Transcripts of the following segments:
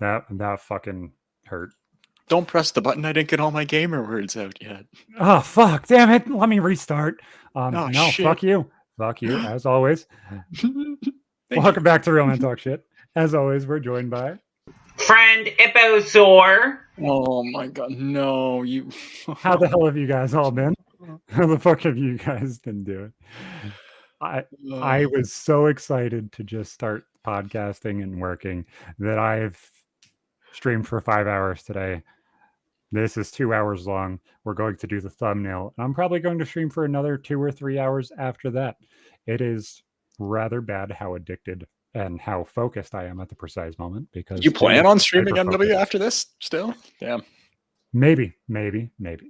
That fucking hurt. Don't press the button. I didn't get all my gamer words out yet. Oh, fuck. Damn it. Let me restart. No, shit. fuck you. Fuck you, as always. Welcome back to Real Man Talk Shit. As always, we're joined by... Friend Ippo. Oh my god, no. You. How the hell have you guys all been? How the fuck have you guys been doing? I was so excited to just start podcasting and working that I've streamed for 5 hours today. This is 2 hours long. We're going to do the thumbnail. I'm probably going to stream for another 2 or 3 hours after that. It is rather bad how addicted and how focused I am at the precise moment. Because you plan on streaming MW after this still? Damn. Maybe.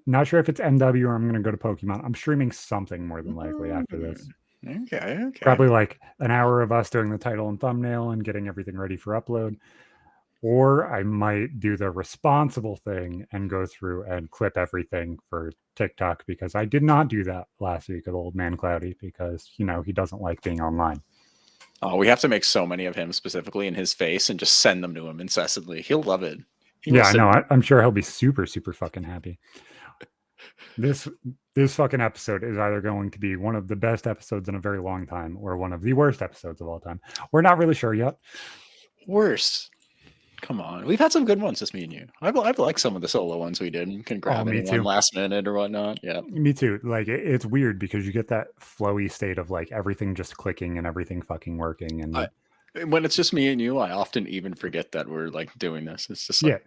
Not sure if it's MW or I'm going to go to Pokemon. I'm streaming something more than likely after this. Okay. Probably like an hour of us doing the title and thumbnail and getting everything ready for upload. Or I might do the responsible thing and go through and clip everything for TikTok, because I did not do that last week with Old Man Cloudy because, he doesn't like being online. Oh, we have to make so many of him specifically in his face and just send them to him incessantly. He'll love it. I know. I'm sure he'll be super, super fucking happy. This fucking episode is either going to be one of the best episodes in a very long time or one of the worst episodes of all time. We're not really sure yet. Worse. Come on. We've had some good ones, just me and you. I've liked some of the solo ones we did. You can grab anyone last minute or whatnot. Yeah. Me too. Like, it's weird because you get that flowy state of like everything just clicking and everything fucking working. And when it's just me and you, I often even forget that we're like doing this. It's just like,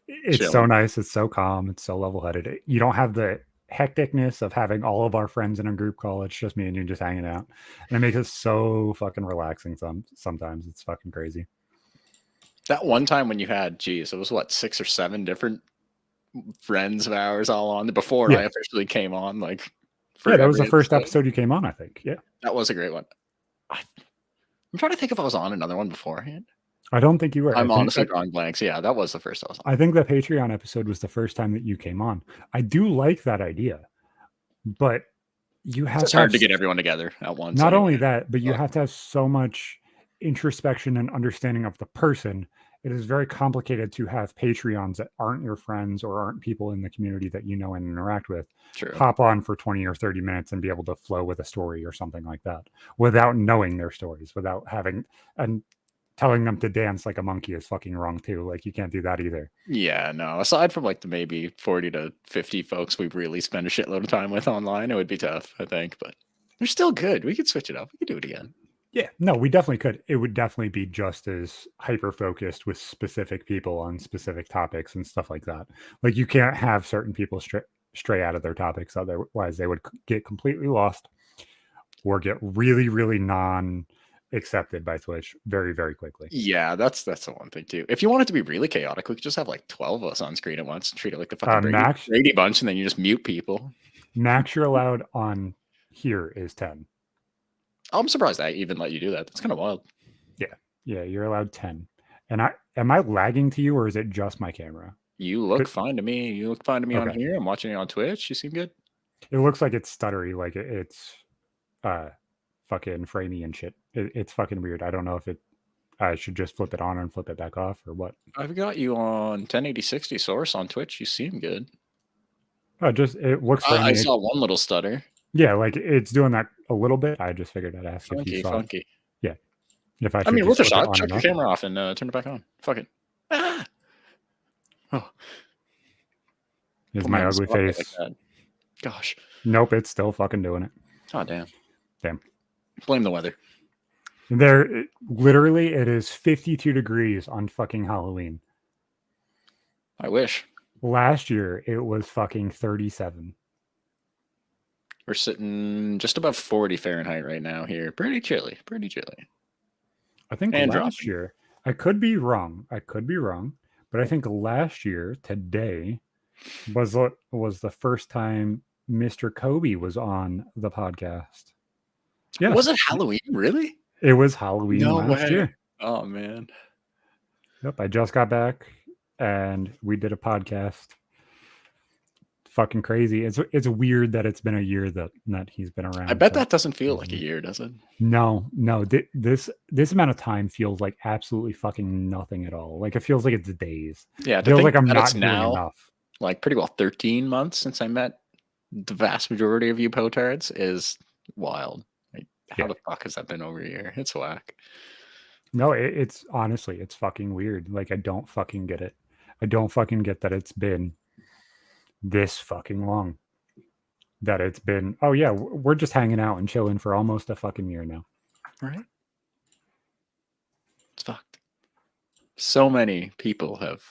it's chilling. So nice. It's so calm. It's so level-headed. You don't have the hecticness of having all of our friends in a group call. It's just me and you just hanging out. And it makes it so fucking relaxing sometimes. It's fucking crazy. That one time when you had, it was what, 6 or 7 different friends of ours all on before I officially came on. Like, that was the first episode you came on, I think. Yeah, that was a great one. I'm trying to think if I was on another one beforehand. I don't think you were. I'm honestly drawing blanks. Yeah, that was the first I was on. I think the Patreon episode was the first time that you came on. I do like that idea, but it's hard to get everyone together at once. Not only that, but you have to have so much introspection and understanding of the person. It is very complicated to have Patreons that aren't your friends or aren't people in the community that you know and interact with. True. Hop on for 20 or 30 minutes and be able to flow with a story or something like that without knowing their stories, without having and telling them to dance like a monkey is fucking wrong too. Like, you can't do that either. Yeah, no. Aside from like the maybe 40 to 50 folks we really spend a shitload of time with online, it would be tough, I think. But they're still good. We could switch it up. We could do it again. Yeah, no, we definitely could. It would definitely be just as hyper-focused with specific people on specific topics and stuff like that. Like, you can't have certain people stray out of their topics, otherwise they would get completely lost or get really, really non-accepted by Twitch very, very quickly. Yeah, that's the one thing too. If you want it to be really chaotic, we could just have like 12 of us on screen at once and treat it like the fucking Brady Bunch, and then you just mute people. Max you're allowed on here is 10. I'm surprised I even let you do that. That's kind of wild. Yeah, you're allowed 10. And am I lagging to you, or is it just my camera? You look fine to me. You look fine to me on here. I'm watching it on Twitch. You seem good. It looks like it's stuttery, like it's fucking framey and shit. It's fucking weird. I don't know if I should just flip it on and flip it back off or what. I've got you on 1080-60 source on Twitch. You seem good. It looks framey. I saw one little stutter. Yeah, like it's doing that a little bit. I just figured I'd ask if you saw funky. It. Yeah. If I mean, worth a shot. Check your camera off and turn it back on. Fuck it. Ah! Oh. Is my ugly face. Like gosh. Nope, it's still fucking doing it. Oh, damn. Damn. Blame the weather. Literally, it is 52 degrees on fucking Halloween. I wish. Last year, it was fucking 37. We're sitting just above 40 Fahrenheit right now here. Pretty chilly. I think last year, I could be wrong, but I think last year, today, was the first time Mr. Kobe was on the podcast. Yeah. Was it Halloween? Really? It was Halloween last year. Oh, man. Yep, I just got back and we did a podcast fucking crazy. It's weird that it's been a year that he's been around. I bet that doesn't feel like a year, does it? No. This amount of time feels like absolutely fucking nothing at all. Like it feels like it's days. Yeah, It feels like I'm that not it's doing now enough. like pretty well 13 months since I met the vast majority of you potards is wild. Like, how the fuck has that been over a year? It's whack. No, it's honestly, it's fucking weird. Like I don't fucking get it. I don't fucking get that it's been this fucking long. That it's been, oh yeah, we're just hanging out and chilling for almost a fucking year now. Right? It's fucked. So many people have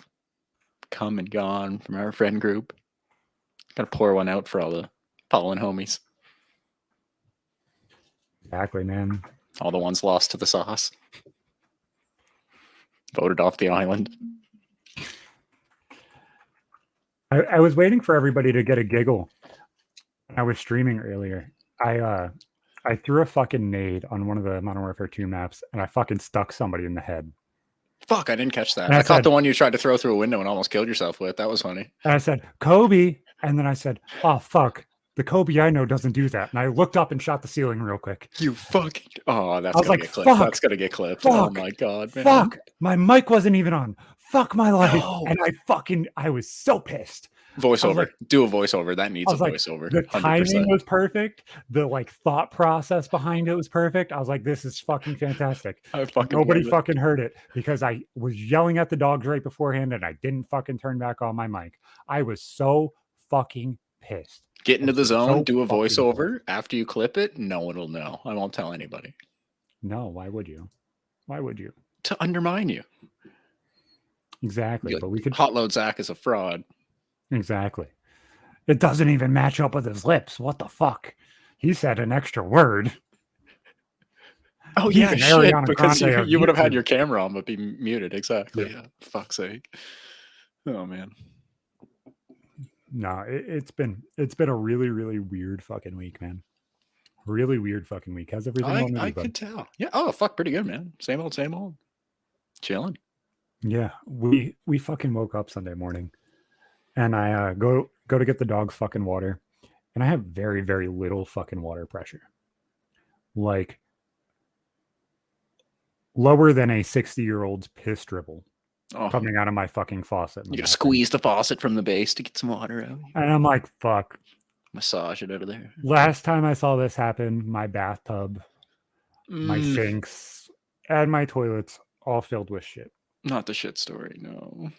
come and gone from our friend group. Gotta pour one out for all the fallen homies. Exactly, man. All the ones lost to the sauce. Voted off the island. I was waiting for everybody to get a giggle. I was streaming earlier. I threw a fucking nade on one of the Modern Warfare 2 maps, and I fucking stuck somebody in the head. Fuck, I didn't catch that. And I caught the one you tried to throw through a window and almost killed yourself with. That was funny. And I said, Kobe. And then I said, oh, fuck. The Kobe I know doesn't do that. And I looked up and shot the ceiling real quick. You fucking... Oh, that's going to get clipped. That's going to get clipped. Oh my God, man. Fuck. My mic wasn't even on. Fuck my life. No. And I was so pissed. Voiceover. Like, do a voiceover. That needs a voiceover. The 100%. Timing was perfect. The like thought process behind it was perfect. I was like, this is fucking fantastic. Nobody fucking heard it because I was yelling at the dogs right beforehand and I didn't fucking turn back on my mic. I was so fucking pissed. Get into the zone, so do a voiceover. After you clip it, no one will know. I won't tell anybody. No, why would you? Why would you? To undermine you. Exactly. But we could hot load Zac as a fraud. Exactly. It doesn't even match up with his lips. What the fuck? He said an extra word. Oh, yeah, shit, because you would have had your camera on but be muted. Exactly. Yeah. Fuck's sake. Oh, man. No, it's been a really, really weird fucking week, man. Really weird fucking week. How's everything going? I could tell. Yeah. Oh, fuck. Pretty good, man. Same old, same old. Chilling. Yeah. We fucking woke up Sunday morning. And I go to get the dog's fucking water, and I have very, very little fucking water pressure, like lower than a 60-year-old's piss dribble coming out of my fucking faucet. You gotta squeeze the faucet from the base to get some water out. And I'm like, fuck. Massage it out of there. Last time I saw this happen, my bathtub, my sinks, and my toilets all filled with shit. Not the shit story, no.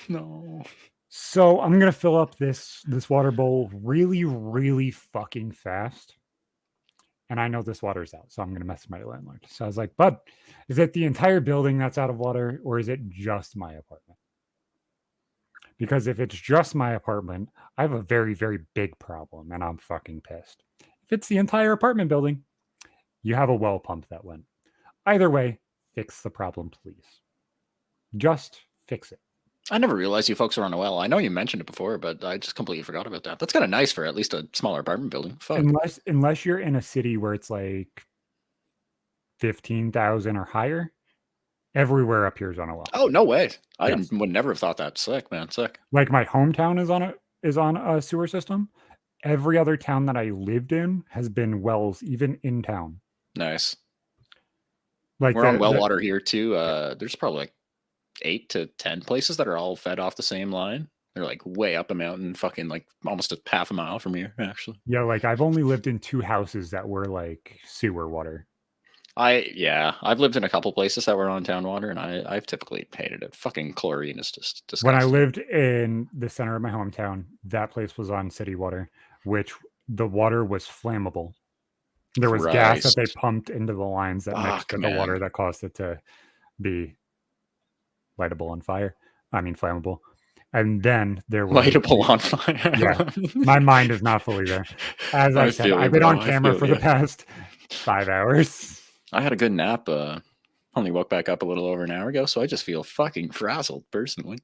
No. So I'm gonna fill up this water bowl really, really fucking fast. And I know this water's out, so I'm gonna mess my landlord. So I was like, bud, is it the entire building that's out of water, or is it just my apartment? Because if it's just my apartment, I have a very, very big problem, and I'm fucking pissed. If it's the entire apartment building, you have a well pump that went. Either way, fix the problem, please. Just fix it. I never realized you folks were on a well. I know you mentioned it before, but I just completely forgot about that. That's kind of nice for at least a smaller apartment building. Fuck. Unless you're in a city where it's like 15,000 or higher, everywhere up here is on a well. Oh, no way. I would never have thought that. Sick, man. Sick. Like my hometown is on a sewer system. Every other town that I lived in has been wells, even in town. Nice. Like we're on well water here too. There's probably like 8 to 10 places that are all fed off the same line. They're like way up a mountain, fucking like almost a half a mile from here, actually. Yeah, like I've only lived in 2 houses that were like sewer water. I've lived in a couple places that were on town water, and I've typically hated it. Fucking chlorine is just disgusting. When I lived in the center of my hometown, that place was on city water, which the water was flammable. There was gas that they pumped into the lines that mixed with the water that caused it to be lightable on fire. I mean, flammable. And then there was lightable on fire. Yeah, my mind is not fully there. As I said, I've been on camera for the past 5 hours. I had a good nap. Only woke back up a little over an hour ago, so I just feel fucking frazzled personally.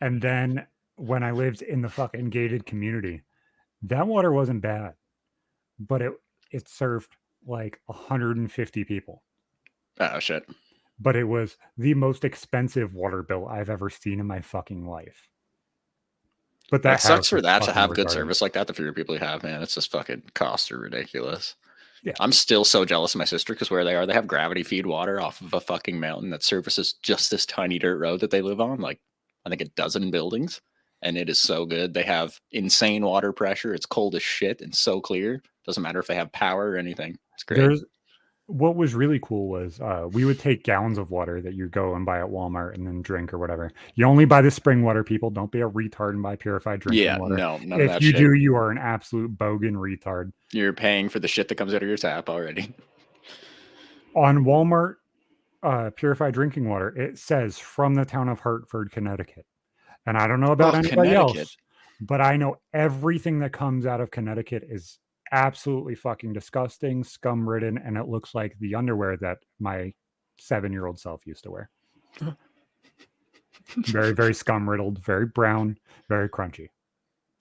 And then when I lived in the fucking gated community, that water wasn't bad, but it served like 150 people. Oh shit. But it was the most expensive water bill I've ever seen in my fucking life. But that sucks house for is that to fucking have good retarded. service like that. The fewer people you have, man, it's just fucking costs are ridiculous. Yeah. I'm still so jealous of my sister because where they are, they have gravity feed water off of a fucking mountain that services just this tiny dirt road that they live on, like I think a dozen buildings, and it is so good. They have insane water pressure. It's cold as shit and so clear. Doesn't matter if they have power or anything. It's great. What was really cool was we would take gallons of water that you go and buy at Walmart and then drink or whatever. You only buy the spring water, people. Don't be a retard and buy purified drinking water. No, none of If that you shit. do, you are an absolute bogan retard. You're paying for the shit that comes out of your tap already. On Walmart purified drinking water, it says from the town of Hartford, Connecticut. And I don't know about anybody else, but I know everything that comes out of Connecticut is absolutely fucking disgusting, scum ridden, and it looks like the underwear that my 7-year-old self used to wear. Very, very scum riddled, very brown, very crunchy.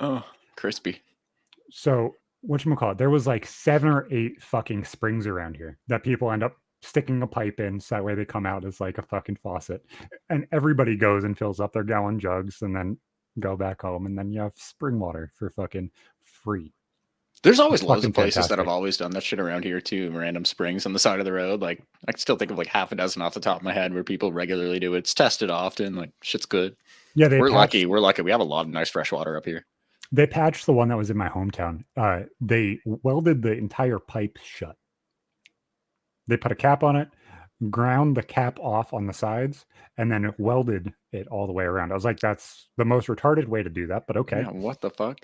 Oh, crispy. So whatchamacallit, there was like 7 or 8 fucking springs around here that people end up sticking a pipe in so that way they come out as like a fucking faucet. And everybody goes and fills up their gallon jugs and then go back home, and then you have spring water for fucking free. There's always loads of places that have always done that shit around here too. Random springs on the side of the road. Like I can still think of like half a dozen off the top of my head where people regularly do it. It's tested often. Like shit's good. Yeah, we're lucky. We're lucky. We have a lot of nice fresh water up here. They patched the one that was in my hometown. They welded the entire pipe shut. They put a cap on it, ground the cap off on the sides, and then welded it all the way around. I was like, that's the most retarded way to do that, but okay. Yeah, what the fuck?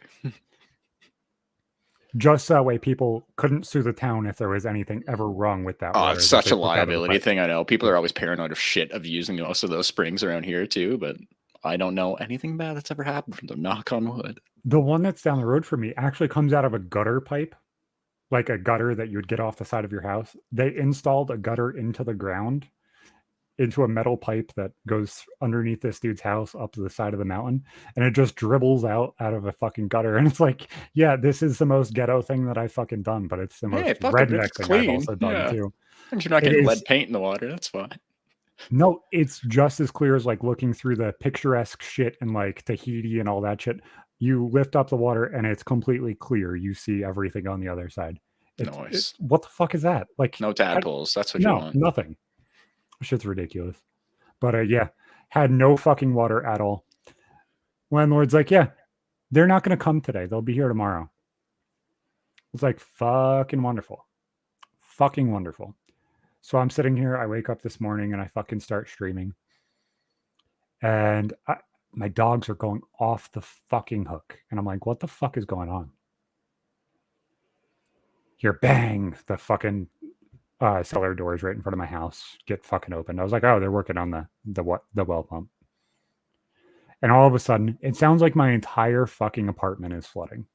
Just that way people couldn't sue the town if there was anything ever wrong with that. Oh, it's such a liability thing. I know people are always paranoid of shit of using most of those springs around here too, but I don't know anything bad that's ever happened from them. Knock on wood. The one that's down the road from me actually comes out of a gutter pipe, like a gutter that you would get off the side of your house. They installed a gutter into the ground, into a metal pipe that goes underneath this dude's house up to the side of the mountain, and it just dribbles out of a fucking gutter. And it's like, yeah, this is the most ghetto thing that I've fucking done, but it's the most redneck thing I've also done too. And you're not getting lead paint in the water. That's fine. No, it's just as clear as like looking through the picturesque shit and like Tahiti and all that shit. You lift up the water and it's completely clear. You see everything on the other side. Nice. What the fuck is that? Like no tadpoles. That's what you want. Nothing. Shit's ridiculous. But yeah, had no fucking water at all. Landlord's like, yeah, they're not going to come today. They'll be here tomorrow. It's like fucking wonderful. Fucking wonderful. So I'm sitting here. I wake up this morning and I fucking start streaming. And my dogs are going off the fucking hook. And I'm like, what the fuck is going on? Here, bang, the fucking cellar doors right in front of my house get fucking opened. I was like, oh, they're working on the well pump. And all of a sudden, it sounds like my entire fucking apartment is flooding.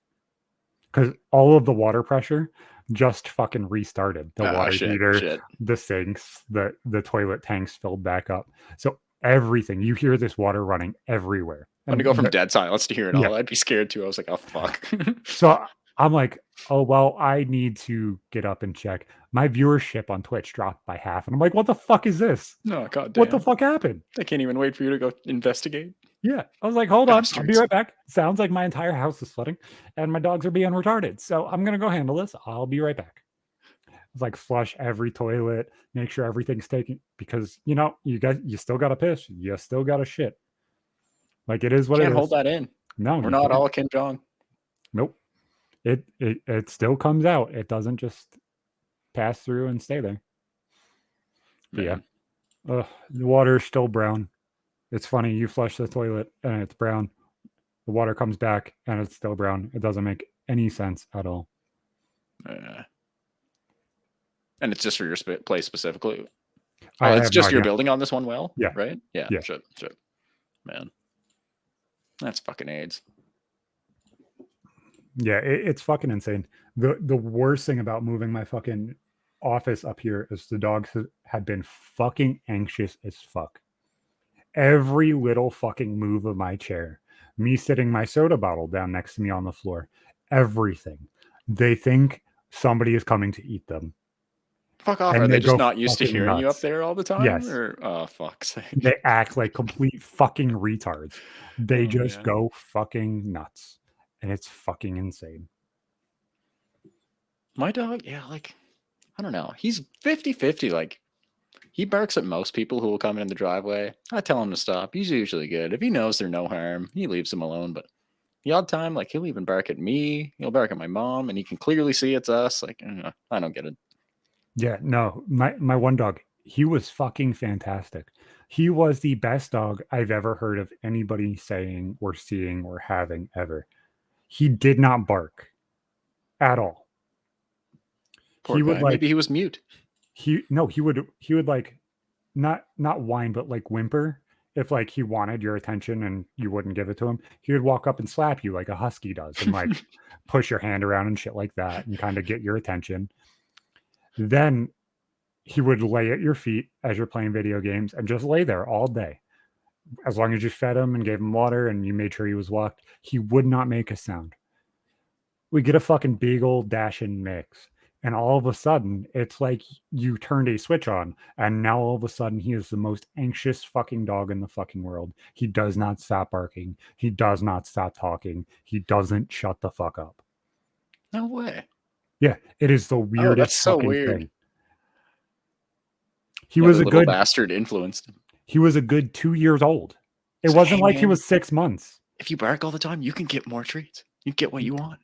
Because all of the water pressure just fucking restarted. The water heater, the sinks, the toilet tanks filled back up. So everything, you hear this water running everywhere. I'm going to go from dead silence to hear it all. I'd be scared too. I was like, oh, fuck. So I'm like, oh, well, I need to get up and check. My viewership on Twitch dropped by half. And I'm like, what the fuck is this? No, goddamn. What the fuck happened? I can't even wait for you to go investigate. Yeah. I was like, hold on. I'll be right back. Sounds like my entire house is flooding and my dogs are being retarded. So I'm going to go handle this. I'll be right back. It's like flush every toilet, make sure everything's taken, because, you know, you still got to piss. You still got to shit. Like it is what it is. Can't hold that in. No, we're not all Kim Jong. Nope. It still comes out. It doesn't just pass through and stay there. Yeah. The water is still brown. It's funny. You flush the toilet and it's brown. The water comes back and it's still brown. It doesn't make any sense at all. And it's just for your place specifically? Oh, it's just your building on this one well? Yeah. Right? Yeah. Shit. Man. That's fucking AIDS. Yeah, it's fucking insane. The worst thing about moving my fucking office up here is the dogs had been fucking anxious as fuck. Every little fucking move of my chair, me sitting my soda bottle down next to me on the floor, everything. They think somebody is coming to eat them. Fuck off. And Are they they just go not used to fucking hearing you up nuts. there all the time? Yes. Or oh fuck's sake. They act like complete fucking retards. They just man. go fucking nuts. And it's fucking insane. My dog, yeah, like, I don't know. He's 50-50. Like, he barks at most people who will come in the driveway. I tell him to stop. He's usually good. If he knows they're no harm, he leaves them alone. But the odd time, like, he'll even bark at me. He'll bark at my mom, and he can clearly see it's us. Like, I don't get it. Yeah, no, my one dog, he was fucking fantastic. He was the best dog I've ever heard of anybody saying or seeing or having ever. He did not bark at all. Poor He guy. would like Maybe he was mute. he would like not whine but like whimper if like he wanted your attention and you wouldn't give it to him. He would walk up and slap you like a husky does and like push your hand around and shit like that and kind of get your attention. Then he would lay at your feet as you're playing video games and just lay there all day. As long as you fed him and gave him water and you made sure he was walked, he would not make a sound. We get a fucking beagle dashing mix. And all of a sudden, it's like you turned a switch on, and now all of a sudden, he is the most anxious fucking dog in the fucking world. He does not stop barking. He does not stop talking. He doesn't shut the fuck up. No way. Yeah, it is the weirdest that's so fucking weird. thing. He was a little good bastard influenced him. He was a good 2 years old. It wasn't like he was 6 months. If you bark all the time, you can get more treats. You get what you want.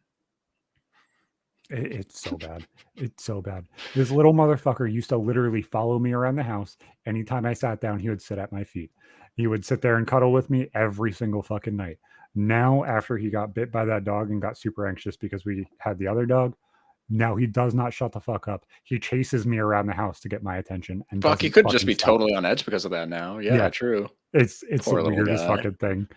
It's so bad. It's so bad. This little motherfucker used to literally follow me around the house. Anytime I sat down, he would sit at my feet. He would sit there and cuddle with me every single fucking night. Now, after he got bit by that dog and got super anxious because we had the other dog, now he does not shut the fuck up. He chases me around the house to get my attention. And fuck, he could just be totally on edge because of that now. Yeah, true. It's the weirdest fucking thing.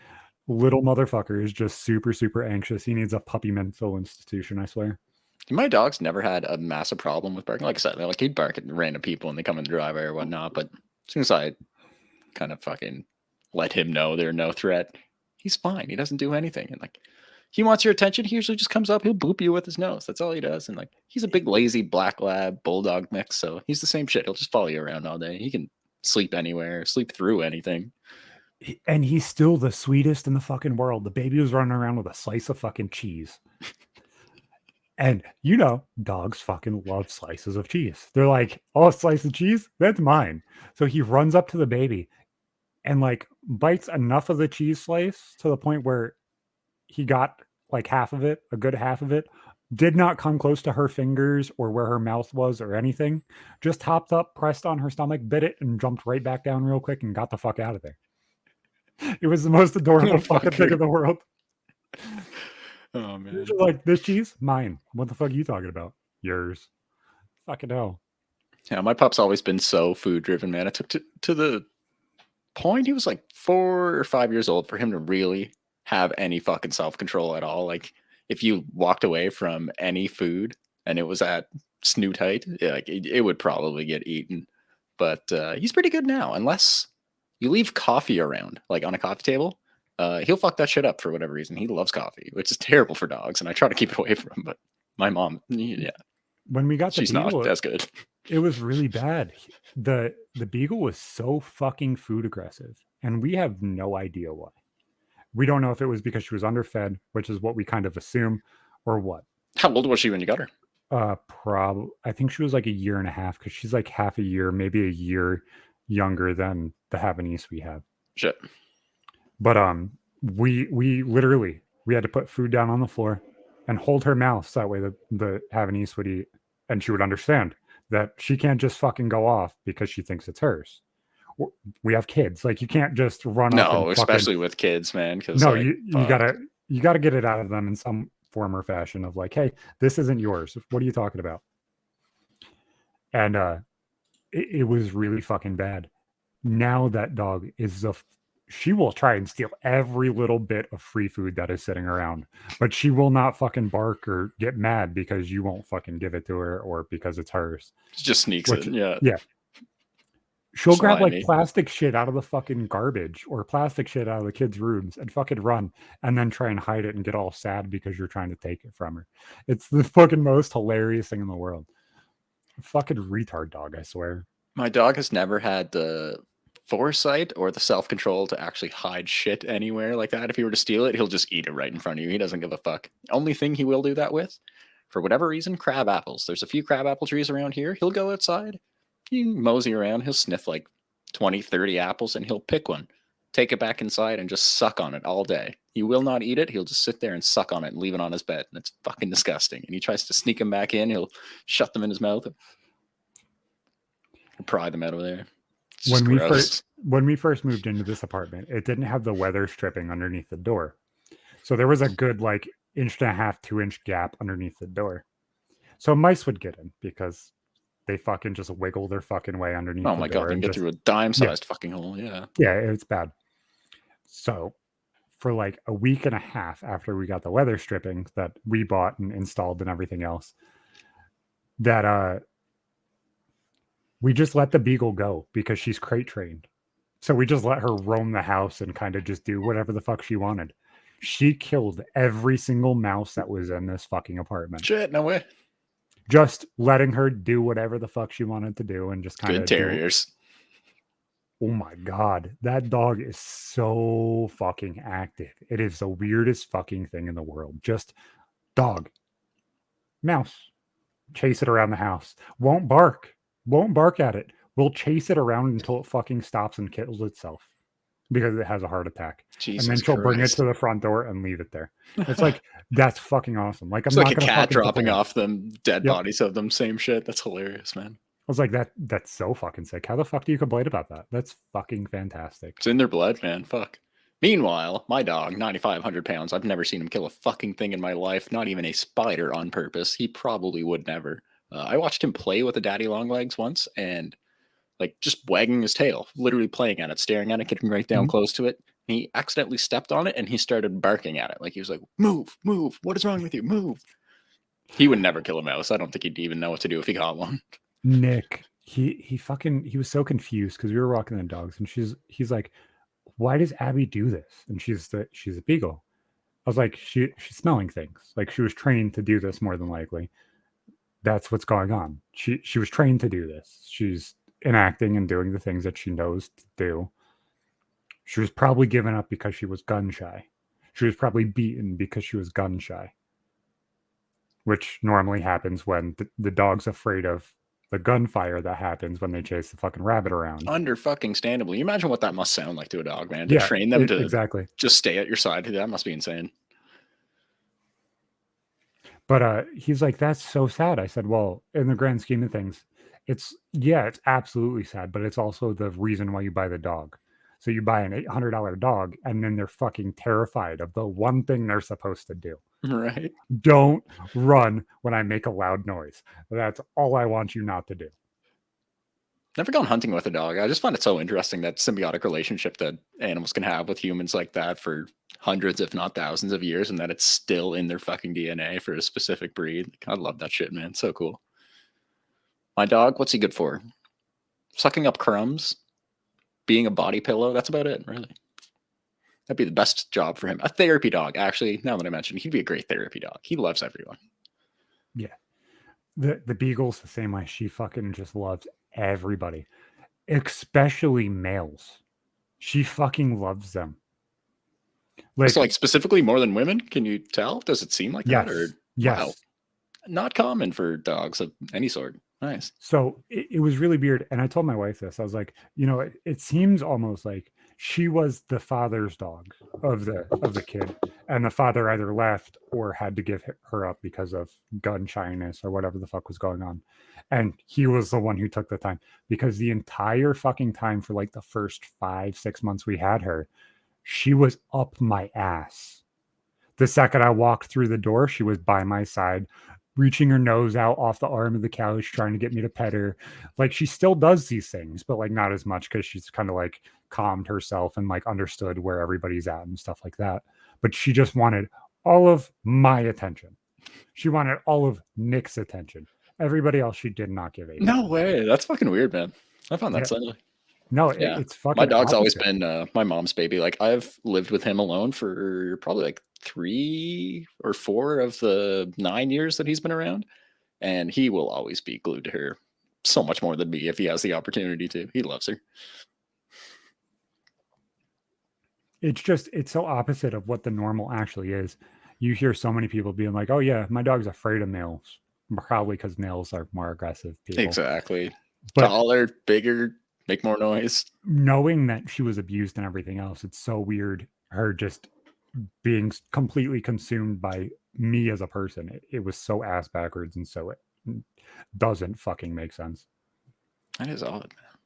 Little motherfucker is just super, super anxious. He needs a puppy mental institution, I swear. My dog's never had a massive problem with barking. Like I said, like he'd bark at random people when they come in the driveway or whatnot. But as soon as I kind of fucking let him know they're no threat, he's fine. He doesn't do anything. And like, he wants your attention. He usually just comes up. He'll boop you with his nose. That's all he does. And like, he's a big lazy black lab bulldog mix. So he's the same shit. He'll just follow you around all day. He can sleep anywhere, sleep through anything. And he's still the sweetest in the fucking world. The baby was running around with a slice of fucking cheese. And you know, dogs fucking love slices of cheese. They're like, oh, a slice of cheese? That's mine. So he runs up to the baby and like bites enough of the cheese slice to the point where he got like half of it, a good half of it, did not come close to her fingers or where her mouth was or anything. Just hopped up, pressed on her stomach, bit it, and jumped right back down real quick and got the fuck out of there. It was the most adorable fucking thing in the world. Oh man. Like, this cheese? Mine. What the fuck are you talking about? Yours. Fucking hell. Yeah, my pup's always been so food driven, man. It took to the point he was like 4 or 5 years old for him to really have any fucking self-control at all. Like if you walked away from any food and it was at snoot height, like it would probably get eaten. But he's pretty good now, unless you leave coffee around, like on a coffee table. He'll fuck that shit up for whatever reason. He loves coffee, which is terrible for dogs, and I try to keep it away from him. But my mom, yeah, when we got the she's beagle, not as good. It was really bad. The beagle was so fucking food aggressive, and we have no idea why. We don't know if it was because she was underfed, which is what we kind of assume, or what. How old was she when you got her? I think she was like 1.5 years, because she's like half a year, maybe a year younger than the Havanese we have. Shit. But we literally had to put food down on the floor and hold her mouth so that way the Havanese would eat, and she would understand that she can't just fucking go off because she thinks it's hers. We have kids, like you can't just run up. No, especially with kids, man. No, like, you gotta get it out of them in some form or fashion of like, hey, this isn't yours. What are you talking about? And it was really fucking bad. Now that dog is she will try and steal every little bit of free food that is sitting around, but she will not fucking bark or get mad because you won't fucking give it to her or because it's hers. She just sneaks it. Yeah. Yeah. She'll grab like plastic shit out of the fucking garbage or plastic shit out of the kids' rooms and fucking run and then try and hide it and get all sad because you're trying to take it from her. It's the fucking most hilarious thing in the world. Fucking retard dog, I swear. My dog has never had the foresight or the self-control to actually hide shit anywhere like that. If he were to steal it, he'll just eat it right in front of you. He doesn't give a fuck. Only thing he will do that with, for whatever reason, crab apples. There's a few crab apple trees around here. He'll go outside, he mosey around, he'll sniff like 20, 30 apples, and he'll pick one, take it back inside, and just suck on it all day. He will not eat it. He'll just sit there and suck on it and leave it on his bed. And it's fucking disgusting. And he tries to sneak them back in. He'll shut them in his mouth and pry them out of there. When we first moved into this apartment, it didn't have the weather stripping underneath the door. So there was a good 1.5-inch, 2-inch gap underneath the door. So mice would get in because they fucking just wiggle their fucking way underneath the door. Oh my god, they can get through a dime-sized fucking hole, yeah. Yeah, it's bad. So for a week and a half after we got the weather stripping that we bought and installed and everything else, that we just let the beagle go because she's crate trained. So we just let her roam the house and kind of just do whatever the fuck she wanted. She killed every single mouse that was in this fucking apartment. Shit, no way. Just letting her do whatever the fuck she wanted to do and just kind of good terriers. Oh my god, that dog is so fucking active. It is the weirdest fucking thing in the world. Just dog, mouse, chase it around the house. Won't bark at it. We'll chase it around until it fucking stops and kills itself because it has a heart attack. Jesus and then she'll Christ. bring it to the front door and leave it there. It's that's fucking awesome. It's I'm like not a cat dropping complain. off them dead bodies of them. Same shit. That's hilarious, man. I was like, that's so fucking sick. How the fuck do you complain about that? That's fucking fantastic. It's in their blood, man. Fuck. Meanwhile, my dog, 9,500 pounds, I've never seen him kill a fucking thing in my life, not even a spider on purpose. He probably would never. I watched him play with a daddy long legs once and just wagging his tail, literally playing at it, staring at it, getting right down close to it. He accidentally stepped on it and he started barking at it. He was like, move, move. What is wrong with you? Move. He would never kill a mouse. I don't think he'd even know what to do if he got one. Nick, he was so confused because we were walking the dogs and he's like, why does Abby do this? And she's a beagle. I was like, she's smelling things. She was trained to do this more than likely. That's what's going on. She was trained to do this. She's enacting and doing the things that she knows to do. She was probably given up because she was gun shy. She was probably beaten because she was gun shy, which normally happens when the dog's afraid of the gunfire that happens when they chase the fucking rabbit around. Under fucking standable. You imagine what that must sound like to a dog, man. To train them to exactly just stay at your side. That must be insane. But he's like, that's so sad. I said, well, in the grand scheme of things, it's absolutely sad, but it's also the reason why you buy the dog. So you buy an $800 dog and then they're fucking terrified of the one thing they're supposed to do. Right. Don't run when I make a loud noise. That's all I want you not to do. Never gone hunting with a dog. I just find it so interesting, that symbiotic relationship that animals can have with humans like that for hundreds, if not thousands of years, and that it's still in their fucking DNA for a specific breed. I love that shit, man. So cool. My dog, what's he good for? Sucking up crumbs, being a body pillow. That's about it, really. That'd be the best job for him. A therapy dog, actually. Now that I mentioned, he'd be a great therapy dog. He loves everyone. Yeah. The beagle's the same way. She fucking just loves everybody, especially males. She fucking loves them. So specifically more than women? Can you tell? Does it seem like that? Or, yes. Wow. Not common for dogs of any sort. Nice. So it was really weird. And I told my wife this. I was like, it seems almost like she was the father's dog of the kid. And the father either left or had to give her up because of gun shyness or whatever the fuck was going on. And he was the one who took the time, because the entire fucking time for the first 5-6 months we had her, she was up my ass. The second I walked through the door, she was by my side, reaching her nose out off the arm of the couch, trying to get me to pet her. She still does these things, but not as much, because she's kind of calmed herself and understood where everybody's at and stuff like that. But she just wanted all of my attention. She wanted all of Nick's attention. Everybody else she did not give a. No way. That's fucking weird, man. I found that silly. No, it's fucking. My dog's always been my mom's baby. I've lived with him alone for probably 3 or 4 of the 9 years that he's been around, and he will always be glued to her. so much more than me if he has the opportunity to. He loves her. It's so opposite of what the normal actually is. You hear so many people being like, oh yeah, my dog's afraid of males. Probably because males are more aggressive people. Exactly. But taller, bigger, make more noise. Knowing that she was abused and everything else, it's so weird. Her just being completely consumed by me as a person. It was so ass backwards, and so it doesn't fucking make sense. That is odd, man.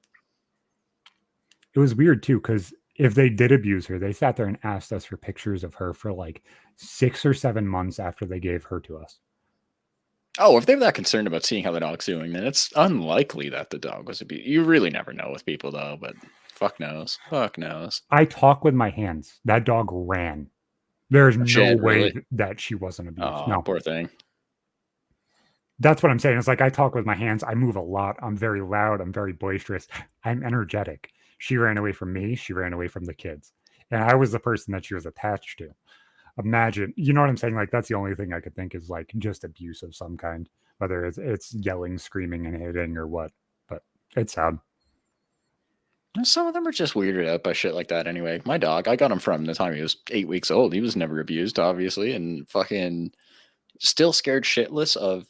It was weird too, because if they did abuse her, they sat there and asked us for pictures of her for like 6 or 7 months after they gave her to us. Oh, if they're that concerned about seeing how the dog's doing, then it's unlikely that the dog was abused. You really never know with people, though, but fuck knows. Fuck knows. I talk with my hands. That dog ran. There's no way really? that she wasn't abused. Oh, no. Poor thing. That's what I'm saying. It's like I talk with my hands. I move a lot. I'm very loud. I'm very boisterous. I'm energetic. She ran away from me. She ran away from the kids. And I was the person that she was attached to. Imagine, you know what I'm saying? Like, that's the only thing I could think is like just abuse of some kind, whether it's yelling, screaming, and hitting or what. But it's sad. Some of them are just weirded out by shit like that anyway. My dog, I got him from the time he was 8 weeks old. He was never abused, obviously, and fucking still scared shitless of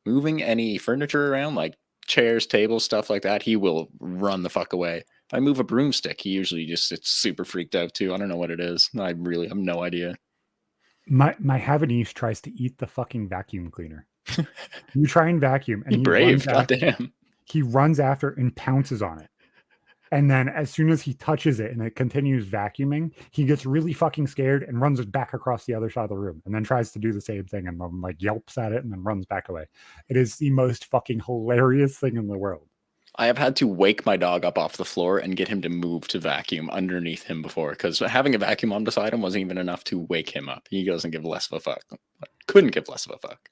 moving any furniture around, like chairs, tables, stuff like that. He will run the fuck away. If I move a broomstick, he usually just gets super freaked out too. I don't know what it is. I really have no idea. My Havanese tries to eat the fucking vacuum cleaner. You try and vacuum, and He brave, goddamn. He runs after and pounces on it. And then as soon as he touches it and it continues vacuuming, he gets really fucking scared and runs back across the other side of the room and then tries to do the same thing and then like yelps at it and then runs back away. It is the most fucking hilarious thing in the world. I have had to wake my dog up off the floor and get him to move to vacuum underneath him before, because having a vacuum on beside him wasn't even enough to wake him up. He doesn't give less of a fuck. Couldn't give less of a fuck.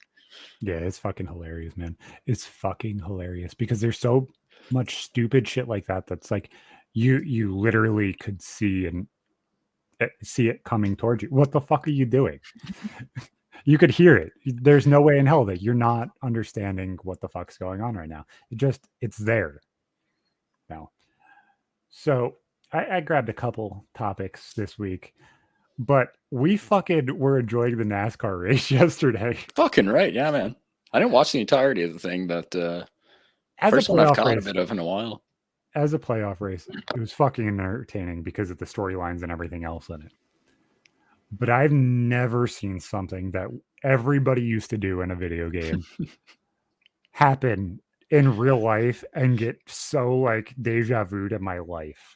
Yeah, it's fucking hilarious, man. It's fucking hilarious because there's so much stupid shit like that that's like you literally could see it coming towards you. What the fuck are you doing? You could hear it. There's no way in hell that you're not understanding what the fuck's going on right now. It's there now. So I grabbed a couple topics this week, but we fucking were enjoying the NASCAR race yesterday. Fucking right. Yeah, man. I didn't watch the entirety of the thing, but first one I've caught a bit of in a while. As a playoff race, it was fucking entertaining because of the storylines and everything else in it. But I've never seen something that everybody used to do in a video game happen in real life and get so like deja vu to my life.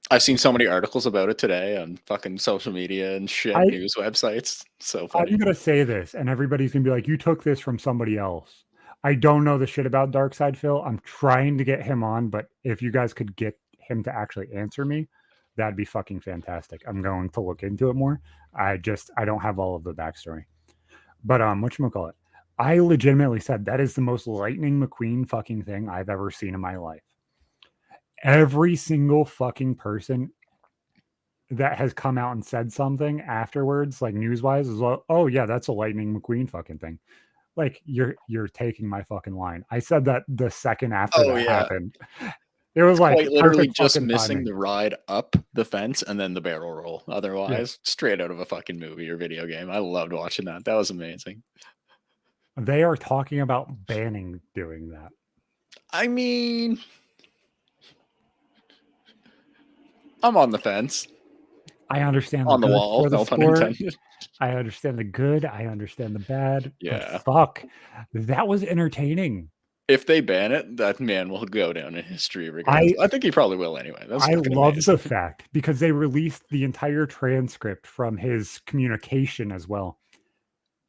I've seen so many articles about it today on fucking social media and shit, news websites. So funny. I'm going to say this, and everybody's going to be like, you took this from somebody else. I don't know the shit about Darkside Phil. I'm trying to get him on, but if you guys could get him to actually answer me, that'd be fucking fantastic. I'm going to look into it more. I don't have all of the backstory. But whatchamacallit, I legitimately said that is the most Lightning McQueen fucking thing I've ever seen in my life. Every single fucking person that has come out and said something afterwards, like news-wise, is like, oh yeah, that's a Lightning McQueen fucking thing. Like you're taking my fucking line. I said that the second after happened. It was like quite literally just missing the ride up the fence and then the barrel roll. Otherwise, straight out of a fucking movie or video game. I loved watching that. That was amazing. They are talking about banning doing that. I mean, I'm on the fence. I understand on the wall. No pun intended. I understand the good. I understand the bad. Yeah. Fuck. That was entertaining. If they ban it, that man will go down in history regardless. I think he probably will anyway. I love the fact because they released the entire transcript from his communication as well.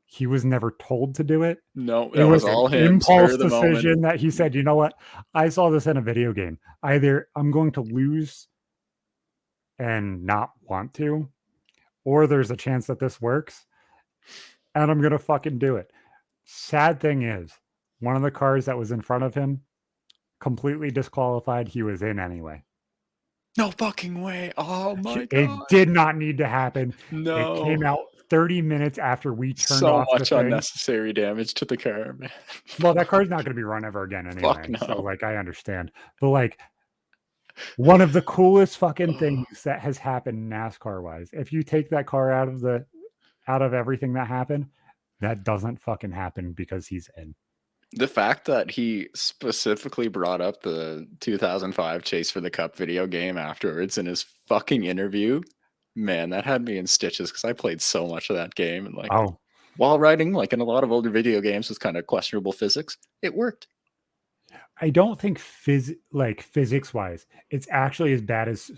He was never told to do it. No, it was all him. Impulse decision that he said, you know what? I saw this in a video game. Either I'm going to lose and not want to, or there's a chance that this works and I'm going to fucking do it. Sad thing is, one of the cars that was in front of him completely disqualified. He was in anyway. No fucking way. Oh my God. It did not need to happen. No. It came out 30 minutes after we turned so off much the thing. unnecessary damage to the car, man. Well, that car's not going to be run ever again anyway. Fuck no. So, like, I understand. But, like, one of the coolest fucking things that has happened NASCAR-wise, if you take that car out of everything that happened, that doesn't fucking happen because he's in. The fact that he specifically brought up the 2005 Chase for the Cup video game afterwards in his fucking interview, man, that had me in stitches because I played so much of that game. And like, while riding, like in a lot of older video games with kind of questionable physics, it worked. I don't think physics-wise, it's actually as bad as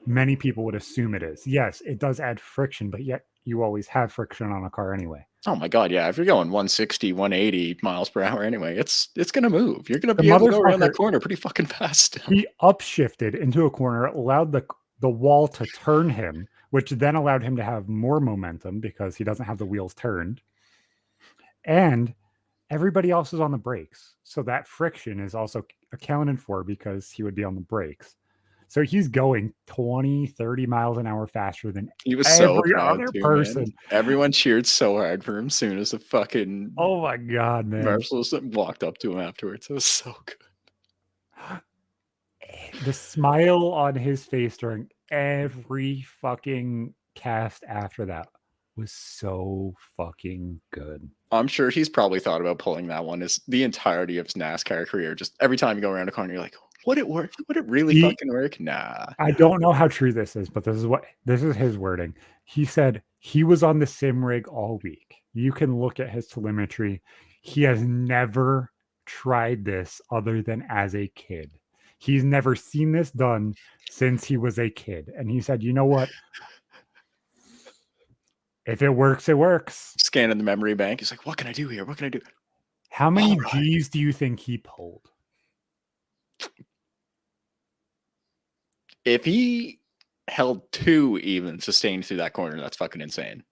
many people would assume it is. Yes, it does add friction, but yet you always have friction on a car anyway. Oh my god, yeah. If you're going 160, 180 miles per hour anyway, it's gonna move. You're gonna be able to go around that corner pretty fucking fast. He upshifted into a corner, allowed the wall to turn him, which then allowed him to have more momentum because he doesn't have the wheels turned. And everybody else is on the brakes. So that friction is also accounted for because he would be on the brakes. So he's going 20, 30 miles an hour faster than he was every other person. Man. Everyone cheered so hard for him soon as the fucking oh my god, man. Marshals walked up to him afterwards. It was so good. The smile on his face during every fucking cast after that was so fucking good. I'm sure he's probably thought about pulling that one as the entirety of his NASCAR career. Just every time you go around a corner, you're like, would it work? Would it really fucking work? Nah. I don't know how true this is, but this is his wording. He said he was on the sim rig all week. You can look at his telemetry. He has never tried this other than as a kid. He's never seen this done since he was a kid. And he said, you know what? If it works, it works. Scanning the memory bank. He's like, what can I do here? What can I do? How many G's do you think he pulled? If he held 2 even sustained through that corner, that's fucking insane.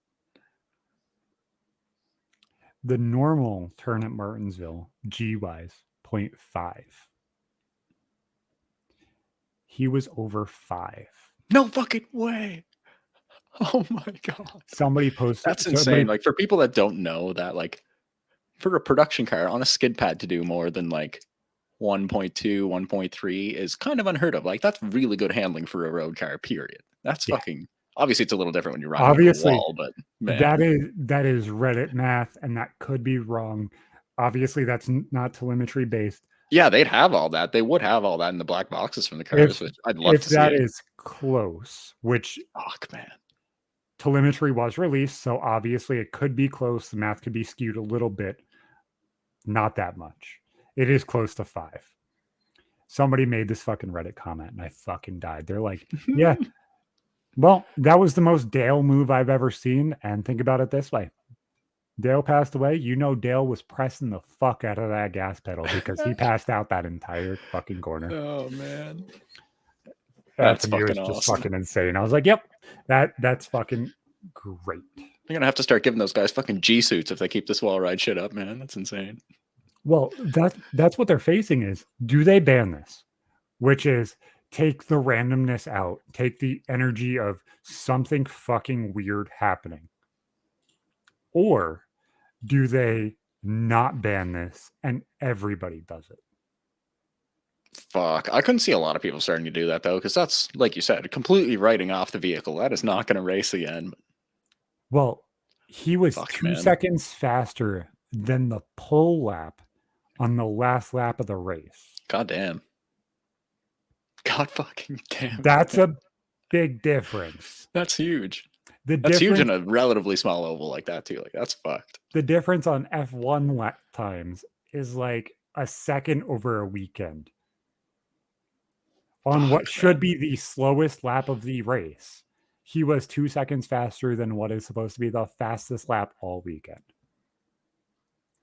The normal turn at Martinsville, G-wise, 0.5. He was over 5. No fucking way. Oh my god. Somebody posted. That's insane. Like, for people that don't know that, like, for a production car on a skid pad to do more than like 1.2, 1.3 is kind of unheard of. Like, that's really good handling for a road car, period. That's fucking obviously it's a little different when you're riding on a wall, but man. that is Reddit math, and that could be wrong. Obviously, that's not telemetry based. Yeah, they'd have all that. They would have all that in the black boxes from the cars, which I'd love to see. If that is close, which fuck, man. Telemetry was released, so obviously it could be close. The math could be skewed a little bit. Not that much. It is close to 5. Somebody made this fucking Reddit comment and I fucking died. They're like, yeah, well, that was the most Dale move I've ever seen. And think about it this way. Dale passed away. You know, Dale was pressing the fuck out of that gas pedal because he passed out that entire fucking corner. Oh, man. That's fucking awesome. Just fucking insane. I was like, yep, that's fucking great. They're gonna have to start giving those guys fucking G suits if they keep this wall ride shit up, man. That's insane. Well, that's what they're facing is, do they ban this? Which is take the randomness out, take the energy of something fucking weird happening. Or do they not ban this and everybody does it? Fuck. I couldn't see a lot of people starting to do that, though, because that's, like you said, completely writing off the vehicle. That is not going to race again. Well, he was 2 seconds faster than the pole lap on the last lap of the race. God damn. God fucking damn. That's a big difference. That's huge. That's huge in a relatively small oval like that, too. Like, that's fucked. The difference on F1 lap times is like a second over a weekend. On what should be the slowest lap of the race, he was 2 seconds faster than what is supposed to be the fastest lap all weekend.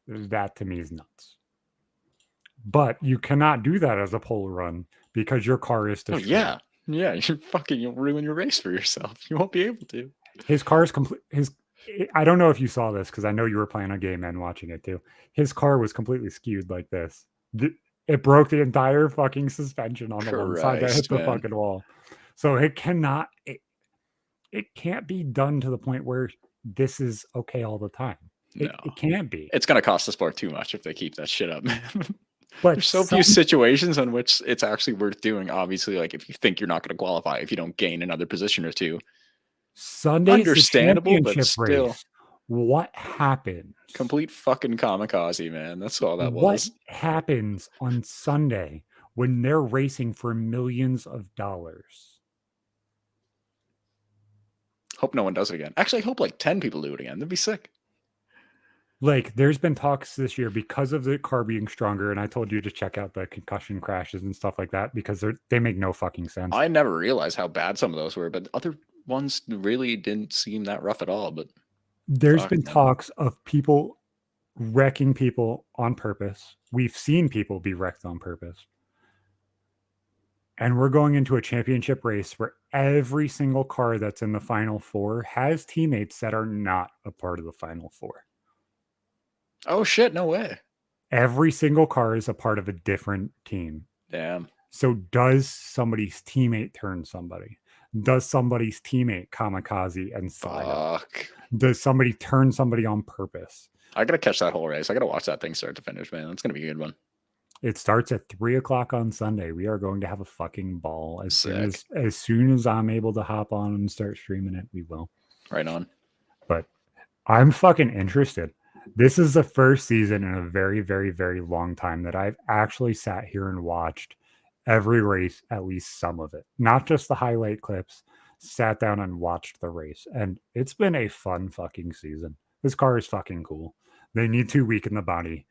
That to me is nuts. But you cannot do that as a pole run because your car is destroyed. Oh, yeah. You'll ruin your race for yourself. You won't be able to. His car is complete. I don't know if you saw this because I know you were playing on Game and watching it too. His car was completely skewed like this. It broke the entire fucking suspension on the one side that hit the fucking wall. So it cannot. It can't be done to the point where this is okay all the time. It can't be. It's going to cost the sport too much if they keep that shit up, man. But there's so few situations in which it's actually worth doing. Obviously, like if you think you're not going to qualify, if you don't gain another position or two. Sunday's understandable, the but still. Race. What happens? Complete fucking kamikaze, man. That's all that was. What happens on Sunday when they're racing for millions of dollars? Hope no one does it again. Actually, I hope like 10 people do it again. That'd be sick. Like, there's been talks this year because of the car being stronger, and I told you to check out the concussion crashes and stuff like that because they make no fucking sense. I never realized how bad some of those were, but other ones really didn't seem that rough at all. But there's been talks of people wrecking people on purpose. We've seen people be wrecked on purpose. And we're going into a championship race where every single car that's in the Final Four has teammates that are not a part of the Final Four. Oh, shit. No way. Every single car is a part of a different team. Damn. So does somebody's teammate turn somebody? Does somebody's teammate kamikaze and slide up? Does somebody turn somebody on purpose? I got to catch that whole race. I got to watch that thing start to finish, man. That's going to be a good one. It starts at 3:00 on Sunday. We are going to have a fucking ball. As soon as I'm able to hop on and start streaming it, we will. Right on. But I'm fucking interested. This is the first season in a very, very, very long time that I've actually sat here and watched every race, at least some of it. Not just the highlight clips, sat down and watched the race. And it's been a fun fucking season. This car is fucking cool. They need to weaken the body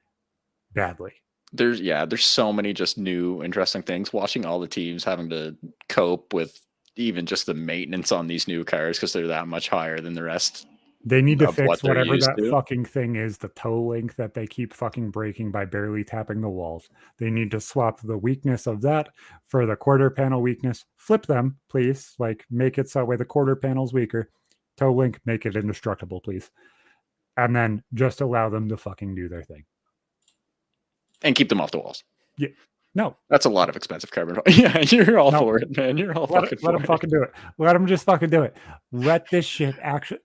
badly. There's so many just new interesting things. Watching all the teams having to cope with even just the maintenance on these new cars because they're that much higher than the rest. They need to fix whatever that fucking thing is, the toe link that they keep fucking breaking by barely tapping the walls. They need to swap the weakness of that for the quarter panel weakness. Flip them, please. Like, make it so that way the quarter panel's weaker. Toe link, make it indestructible, please. And then just allow them to fucking do their thing. And keep them off the walls. Yeah. No. That's a lot of expensive carbon. Yeah, you're all for it, man. You're all let them fucking do it. Let them just fucking do it. Let this shit actually...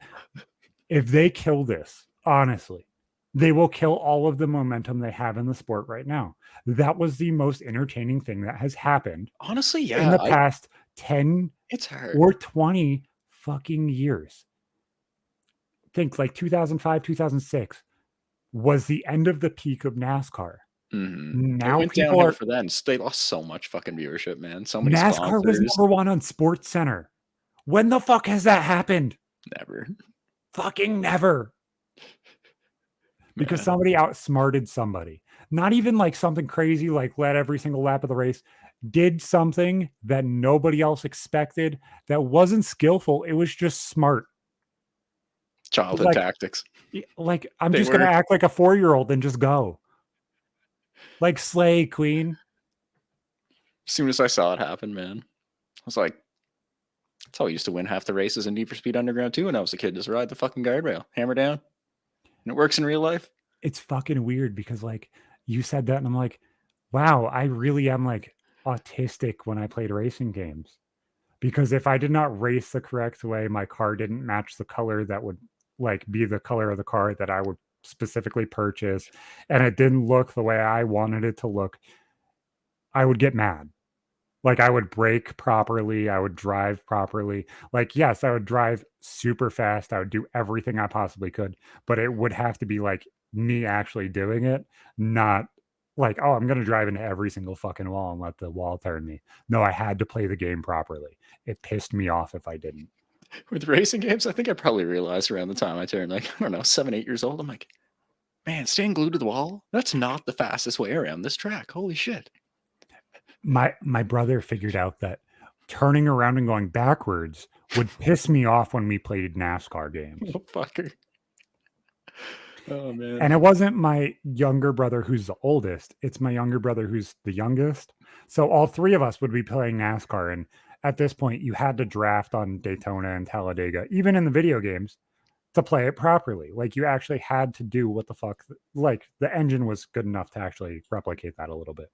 If they kill this, honestly, they will kill all of the momentum they have in the sport right now. That was the most entertaining thing that has happened. Honestly, yeah. In the past 10 or 20 fucking years. Think like 2005, 2006 was the end of the peak of NASCAR. Mm-hmm. Now people are for them. They lost so much fucking viewership, man. So many NASCAR sponsors. was number one on Sports Center. When the fuck has that happened? Never. Fucking never. Because somebody outsmarted somebody. Not even like something crazy like led every single lap of the race. Did something that nobody else expected that wasn't skillful. It was just smart. Childhood tactics. Like, I'm just going to act like a 4-year-old and just go. Like, slay, queen. As soon as I saw it happen, man, I was like, that's how I used to win half the races in Need for Speed Underground 2 when I was a kid. Just ride the fucking guardrail, hammer down. And it works in real life. It's fucking weird because, like, you said that and I'm like, wow, I really am like autistic when I played racing games. Because if I did not race the correct way, my car didn't match the color that would like be the color of the car that I would specifically purchase, and it didn't look the way I wanted it to look, I would get mad. Like, I would brake properly, I would drive properly. Like, yes, I would drive super fast, I would do everything I possibly could, but it would have to be like me actually doing it, not like, oh, I'm going to drive into every single fucking wall and let the wall turn me. No, I had to play the game properly. It pissed me off if I didn't. With racing games, I think I probably realized around the time I turned, like, I don't know, 7, 8 years old, I'm like, man, staying glued to the wall, that's not the fastest way around this track. Holy shit. My brother figured out that turning around and going backwards would piss me off when we played NASCAR games. Oh, fucker. Oh, man. And it wasn't my younger brother who's the oldest. It's my younger brother who's the youngest. So all three of us would be playing NASCAR. And at this point, you had to draft on Daytona and Talladega, even in the video games, to play it properly. Like, you actually had to do what the fuck, like, the engine was good enough to actually replicate that a little bit.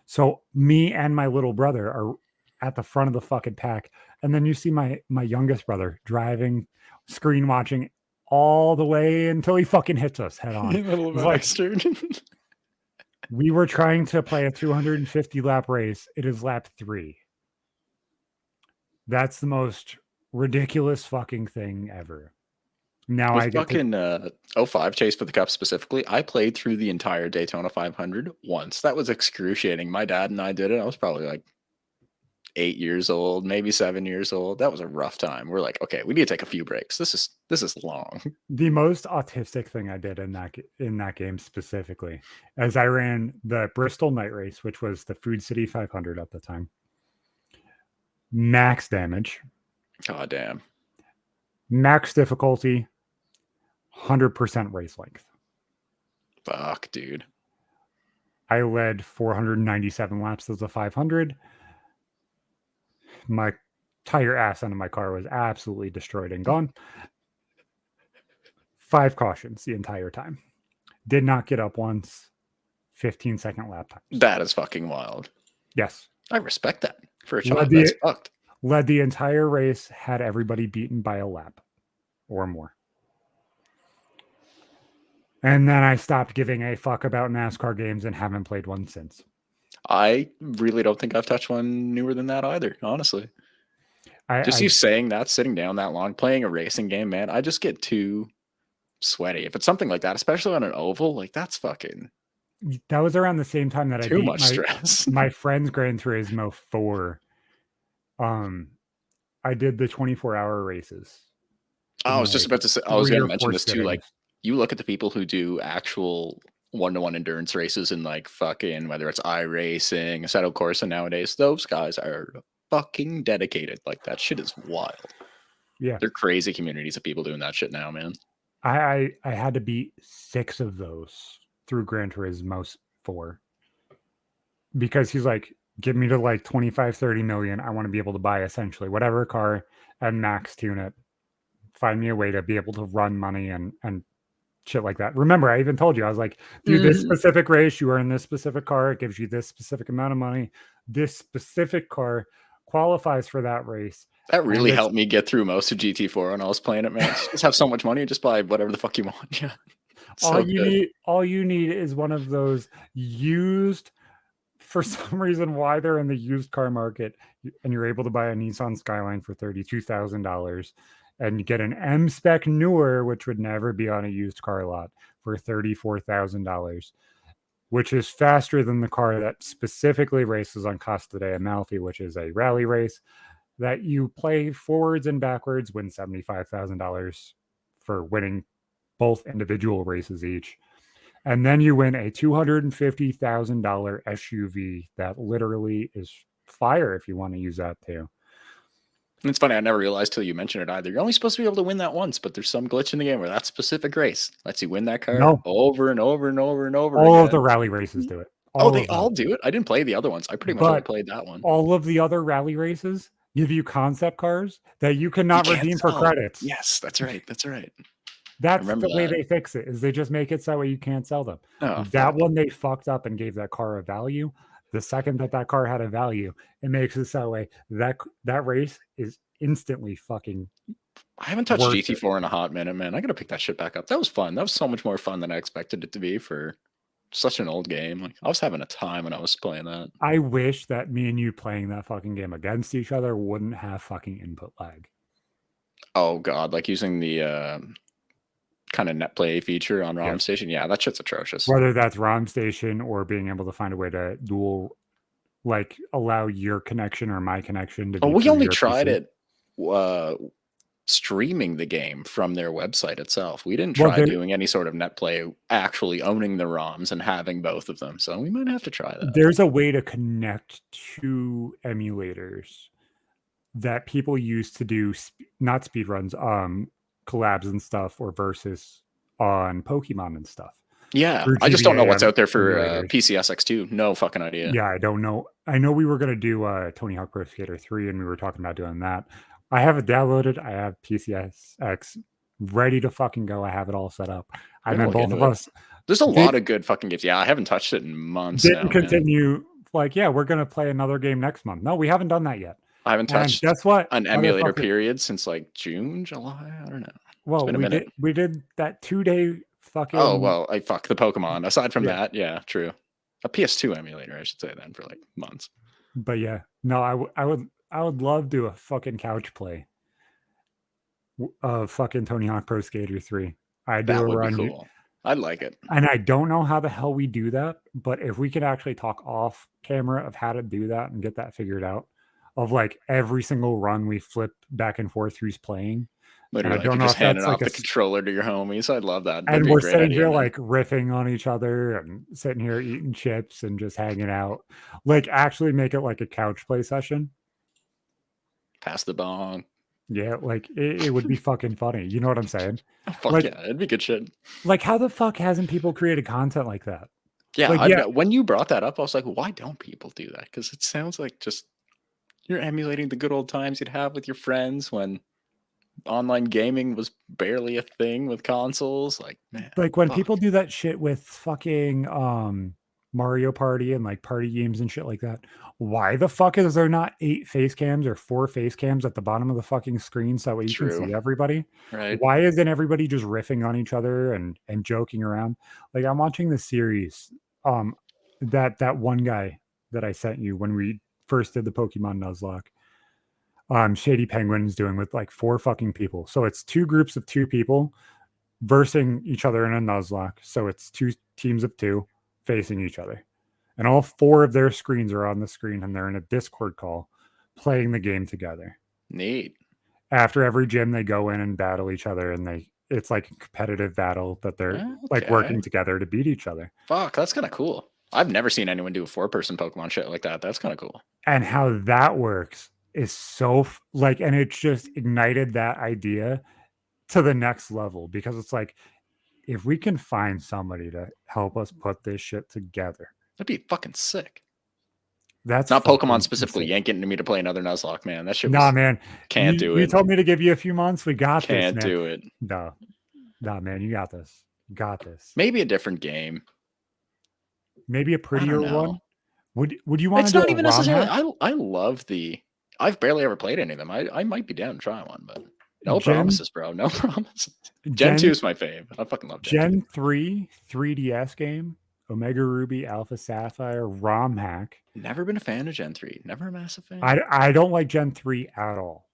So me and my little brother are at the front of the fucking pack. And then you see my youngest brother driving, screen watching all the way until he fucking hits us head on. Little Like, bastard. we were trying to play a 250 lap race. It is lap 3. That's the most ridiculous fucking thing ever. Now With I get fucking 05 Chase for the Cup specifically, I played through the entire Daytona 500 once. That was excruciating. My dad and I did it. I was probably like 8 years old, maybe 7 years old. That was a rough time. We're like, okay, we need to take a few breaks. This is long. the most autistic thing I did in that game specifically, as I ran the Bristol night race, which was the Food City 500 at the time. Max damage, God damn. max difficulty, 100% race length. Fuck, dude. I led 497 laps of the 500. My tire ass end of my car was absolutely destroyed and gone. 5 cautions the entire time. Did not get up once. 15-second lap time. That is fucking wild. Yes. I respect that. For a child, that's fucked. Led the entire race, had everybody beaten by a lap or more. And then I stopped giving a fuck about NASCAR games and haven't played one since. I really don't think I've touched one newer than that either, honestly. You saying that, sitting down that long, playing a racing game, man, I just get too sweaty. If it's something like that, especially on an oval, like that's fucking... That was around the same time that I beat stress. my friend's Gran Turismo 4. I did the 24-hour races. I was just about to say, I was going to mention this too. Like, you look at the people who do actual one-to-one endurance races in like fucking, whether it's iRacing, Assetto Corsa nowadays, those guys are fucking dedicated. Like, that shit is wild. Yeah. They're crazy communities of people doing that shit now, man. I had to beat 6 of those through Gran Turismo 4 because he's like, get me to like 25, 30 million. I want to be able to buy essentially whatever car and max tune it. Find me a way to be able to run money and shit like that. Remember, I even told you, I was like, do this specific race, you are in this specific car, it gives you this specific amount of money. This specific car qualifies for that race. That really helped me get through most of GT4 when I was playing it, man. Just have so much money, just buy whatever the fuck you want. Yeah. All you need is one of those used, for some reason, why they're in the used car market, and you're able to buy a Nissan Skyline for $32,000 and you get an M spec newer, which would never be on a used car lot, for $34,000, which is faster than the car that specifically races on Costa de Amalfi, which is a rally race that you play forwards and backwards, win $75,000 for winning both individual races each. And then you win a $250,000 SUV that literally is fire if you want to use that too. And it's funny, I never realized till you mentioned it either. You're only supposed to be able to win that once, but there's some glitch in the game where that specific race lets you win that car over and over and over and over All again. of the rally races do it. They all do it? I didn't play the other ones. I pretty much only played that one. All of the other rally races give you concept cars that you cannot redeem for credits. Yes, that's right. That's right. That's the way they fix it, is they just make it so that way you can't sell them. That one they fucked up and gave that car a value. The second that car had a value, it makes it so that way that race is instantly fucking... I haven't touched GT4 in a hot minute, man. I gotta pick that shit back up. That was fun. That was so much more fun than I expected it to be for such an old game. Like, I was having a time when I was playing that. I wish that me and you playing that fucking game against each other wouldn't have fucking input lag. Oh god, like using the kind of net play feature on ROM Station. Yeah, that shit's atrocious. Whether that's ROM Station or being able to find a way to dual, like, allow your connection or my connection to be... we only tried it streaming the game from their website itself. We didn't try doing any sort of net play, actually owning the ROMs and having both of them. So we might have to try that. There's a way to connect to emulators that people use to do not speed runs, collabs and stuff, or versus on Pokemon and stuff. Yeah, I just don't know what's out there for PCSX2. No fucking idea. Yeah, I don't know. I know we were going to do Tony Hawk Pro Skater 3, and we were talking about doing that. I have it downloaded. I have PCSX ready to fucking go. I have it all set up. And then both of us... There's a lot of good fucking games. Yeah, I haven't touched it in months. Didn't continue like, yeah, we're gonna play another game next month. No, we haven't done that yet. I haven't And touched guess what? an emulator period since like June, July. I don't know. Well, it's been a minute. We did that 2-day fucking. Oh well, I fuck the Pokemon. Aside from Yeah. that, yeah, true. A PS2 emulator, I should say, then for like months. But yeah, no, I would love to do a fucking couch play of fucking Tony Hawk Pro Skater 3. I do That a would be run, cool. I'd like it. and I don't know how the hell we do that, but if we could actually talk off camera of how to do that and get that figured out, of like every single run we flip back and forth who's playing. Literally, I don't you're know just if that's handing like off the controller to your homies. I'd love that. That'd and be a we're great sitting idea, here man. like riffing on each other and sitting here eating chips and just hanging out. Like actually make it like a couch play session. Pass the bong. Yeah, like it would be fucking funny. You know what I'm saying? Oh, fuck like, yeah, it'd be good shit. Like, how the fuck hasn't people created content like that? Yeah, like, when you brought that up, I was like, why don't people do that? Because it sounds like just you're emulating the good old times you'd have with your friends when online gaming was barely a thing with consoles. Like, man, like when fuck. people do that shit with fucking Mario Party and like party games and shit like that. Why the fuck is there not 8 face cams or 4 face cams at the bottom of the fucking screen so you can see everybody? Right. Why isn't everybody just riffing on each other and joking around? Like I'm watching the series, that one guy that I sent you when we first did the Pokemon Nuzlocke. Shady Penguin's doing with like 4 fucking people. So it's 2 groups of 2 people versing each other in a Nuzlocke. So it's 2 teams of 2 facing each other. And all 4 of their screens are on the screen and they're in a Discord call playing the game together. Neat. After every gym, they go in and battle each other and it's like a competitive battle that they're like working together to beat each other. Fuck, that's kind of cool. I've never seen anyone do a 4-person Pokemon shit like that. That's kind of cool. And how that works is so like, and it just ignited that idea to the next level because it's like, if we can find somebody to help us put this shit together, that'd be fucking sick. That's not Pokemon specifically. You ain't getting me to play another Nuzlocke, man. That shit was, nah, man. Can't do it. You told me to give you a few months. We got this. Can't do it. No, man. You got this. Got this. Maybe a different game. Maybe a prettier one. Would you want to? It's not even necessarily. I love the. I've barely ever played any of them. I might be down to try one, but no promises, bro. No promises. Gen 2 is my fave. I fucking love Gen 3 3DS game. Omega Ruby, Alpha Sapphire, ROM hack. Never been a fan of Gen 3. Never a massive fan. I don't like Gen 3 at all.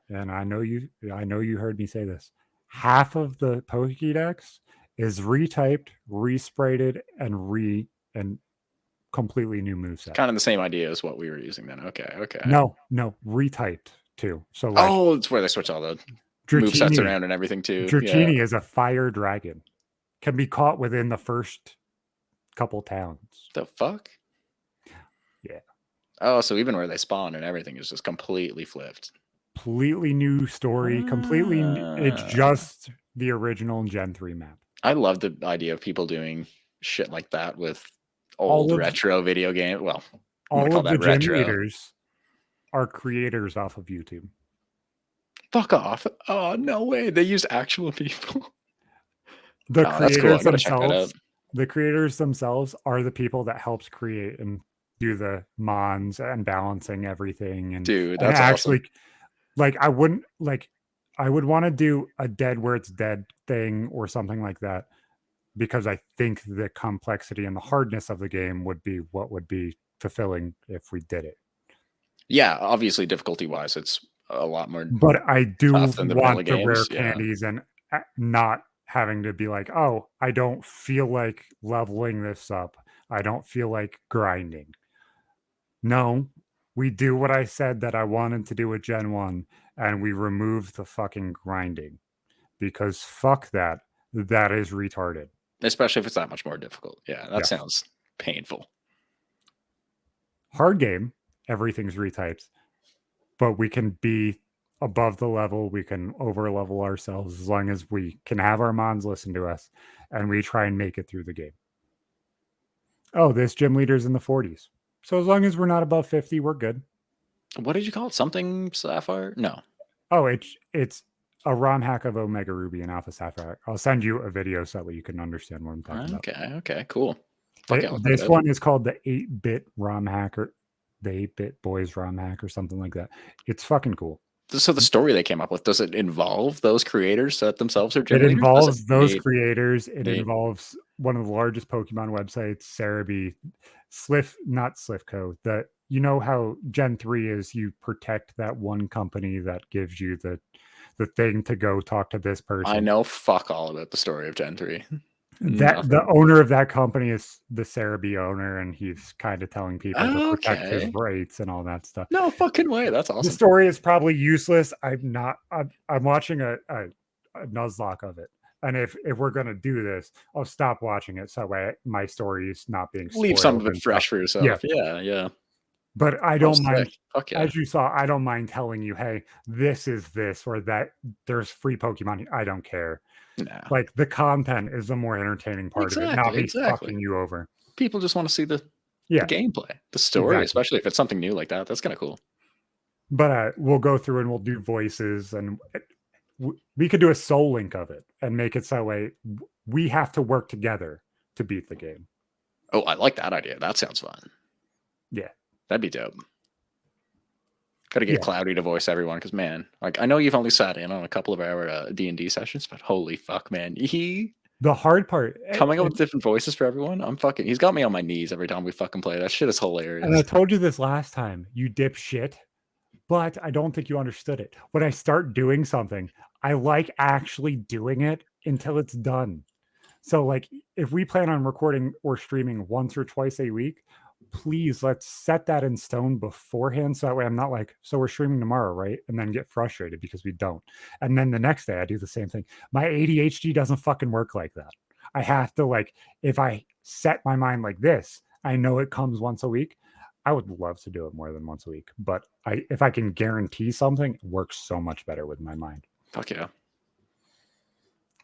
And I know you heard me say this. Half of the Pokédex is retyped, resprated, and completely new moveset. Kind of the same idea as what we were using then. Okay. No, retyped too. So like, it's where they switch all the movesets around and everything too. Dratini is a fire dragon. Can be caught within the first couple towns. The fuck? Yeah. Oh, so even where they spawn and everything is just completely flipped. Completely new story. It's just the original Gen 3 map. I love the idea of people doing shit like that with old retro video game. Well, all of the Gen leaders are creators off of YouTube. Fuck off. Oh, no way. They use actual people. The creators themselves. The creators themselves are the people that helps create and do the mons and balancing everything. And dude, that's actually awesome. Like I would want to do a dead where it's dead thing or something like that, because I think the complexity and the hardness of the game would be what would be fulfilling if we did it. Yeah, obviously difficulty wise, it's a lot more. But I do want the rare candies and not having to be like, oh, I don't feel like leveling this up. I don't feel like grinding. No, we do what I said that I wanted to do with Gen 1, and we remove the fucking grinding, because fuck that. That is retarded. Especially if it's that much more difficult. Yeah, that sounds painful. Hard game, everything's retyped, but we can be above the level. We can over level ourselves as long as we can have our mons listen to us and we try and make it through the game. Oh, this gym leader's in the 40s. So as long as we're not above 50, we're good. What did you call it? Something Sapphire? No. Oh, it's a ROM hack of Omega Ruby and Alpha Sapphire. I'll send you a video so that way you can understand what I'm talking about. Okay, cool. This one is called the 8-bit ROM hacker, the 8-bit boys ROM hack or something like that. It's fucking cool. So the story they came up with, does it involve those creators that themselves are gym It leaders? involves those creators. It involves one of the largest Pokemon websites, Cerebi, not Slifco. You know how Gen 3 is, you protect that one company that gives you the thing to go talk to this person. I know fuck all about the story of Gen 3. The owner of that company is the Cerebi owner, and he's kind of telling people to protect his rights and all that stuff. No fucking way. That's awesome. The story is probably useless. I'm watching a Nuzlocke of it. And if we're gonna do this, I'll stop watching it so my story is not being spoiled. Leave some of it fresh for yourself. Yeah. But I don't mind. As you saw, I don't mind telling you, hey, this is this or that. There's free Pokemon. I don't care. No. Like, the content is the more entertaining part of it, not me fucking you over. People just want to see the gameplay, the story, especially if it's something new like that. That's kind of cool. But we'll go through and we'll do voices, and we could do a soul link of it and make it so we have to work together to beat the game. Oh, I like that idea. That sounds fun. Yeah. That'd be dope. Gotta get Cloudy to voice everyone, because, man, like, I know you've only sat in on a couple of our D&D sessions, but holy fuck, man. The hard part... Coming up with different voices for everyone, he's got me on my knees every time we fucking play. That shit is hilarious. And I told you this last time, you dipshit, but I don't think you understood it. When I start doing something, I like actually doing it until it's done. So, like, if we plan on recording or streaming once or twice a week, please let's set that in stone beforehand, so that way I'm not like, so we're streaming tomorrow, right? And then get frustrated because we don't. And then the next day I do the same thing. My ADHD doesn't fucking work like that. I have to, like, if I set my mind like this, I know it comes once a week. I would love to do it more than once a week, but if I can guarantee something, it works so much better with my mind. Fuck yeah.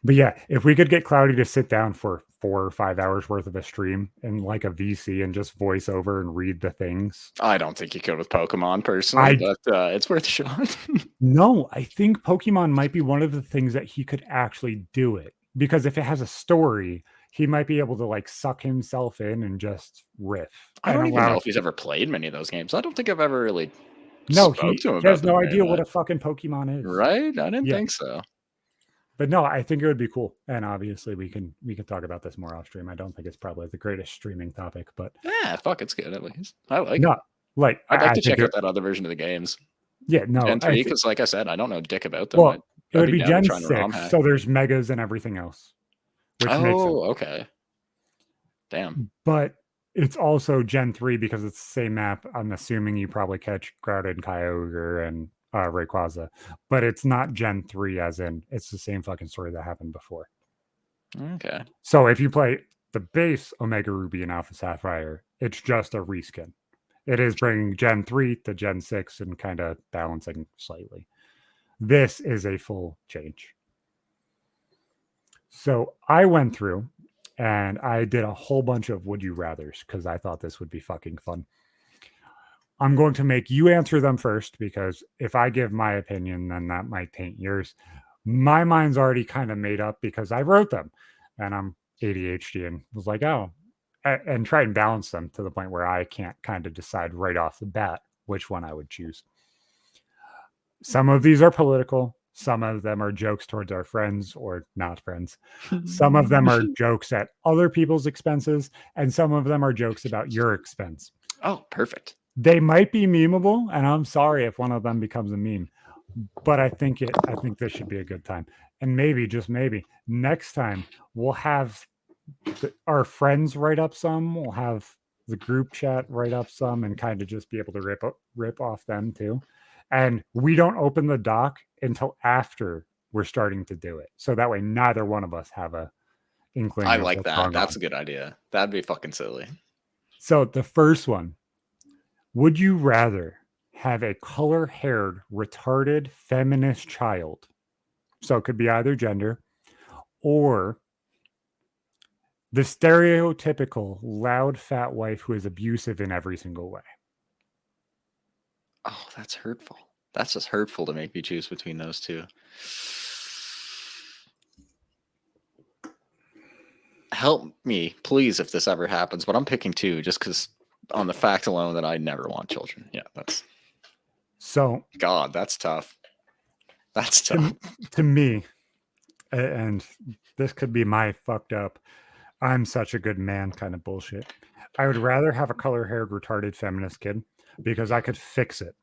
But yeah, if we could get Cloudy to sit down for 4 or 5 hours worth of a stream and like a VC and just voice over and read the things. I don't think you could with Pokemon personally, but it's worth a shot. No, I think Pokemon might be one of the things that he could actually do it, because if it has a story, he might be able to, like, suck himself in and just riff. I don't even know if he's ever played many of those games. I don't think I've ever really spoke to him. He has no idea what a fucking Pokemon is. Right? I didn't think so. But no, I think it would be cool. And obviously we can talk about this more off stream. I don't think it's probably the greatest streaming topic, but yeah, fuck, it's good at least. I like it. Like, I'd like to check out that other version of the games. Yeah, no. Gen 3, because like I said, I don't know dick about them. Well, it would be Gen 6, so there's megas and everything else. Which makes it okay. Damn. But it's also Gen 3 because it's the same map. I'm assuming you probably catch Groudon, Kyogre, and Rayquaza, but it's not Gen 3 as in it's the same fucking story that happened before. Okay. So if you play the base Omega Ruby and Alpha Sapphire, it's just a reskin. It is bringing Gen 3 to Gen 6 and kind of balancing slightly. This is a full change. So I went through and I did a whole bunch of would you rathers because I thought this would be fucking fun. I'm going to make you answer them first, because if I give my opinion, then that might taint yours. My mind's already kind of made up because I wrote them and I'm ADHD and was like, oh, and try and balance them to the point where I can't kind of decide right off the bat which one I would choose. Some of these are political. Some of them are jokes towards our friends or not friends. Some of them are jokes at other people's expenses, and some of them are jokes about your expense. Oh, perfect. They might be memeable, and I'm sorry if one of them becomes a meme, but I think this should be a good time. And maybe, just maybe, next time we'll have our friends write up some. We'll have the group chat write up some, and kind of just be able to rip off them too. And we don't open the doc until after we're starting to do it, so that way neither one of us have a inkling. I like that. That's a good idea. That'd be fucking silly. So the first one. Would you rather have a color-haired, retarded, feminist child, so it could be either gender, or the stereotypical loud, fat wife who is abusive in every single way? Oh, that's hurtful. That's just hurtful to make me choose between those two. help me, please, if this ever happens. But I'm picking 2 just because on the fact alone that I never want children. Yeah, that's So God, that's tough. That's tough. To me, and this could be my fucked up, I'm such a good man kind of bullshit. I would rather have a color-haired, retarded feminist kid because I could fix it.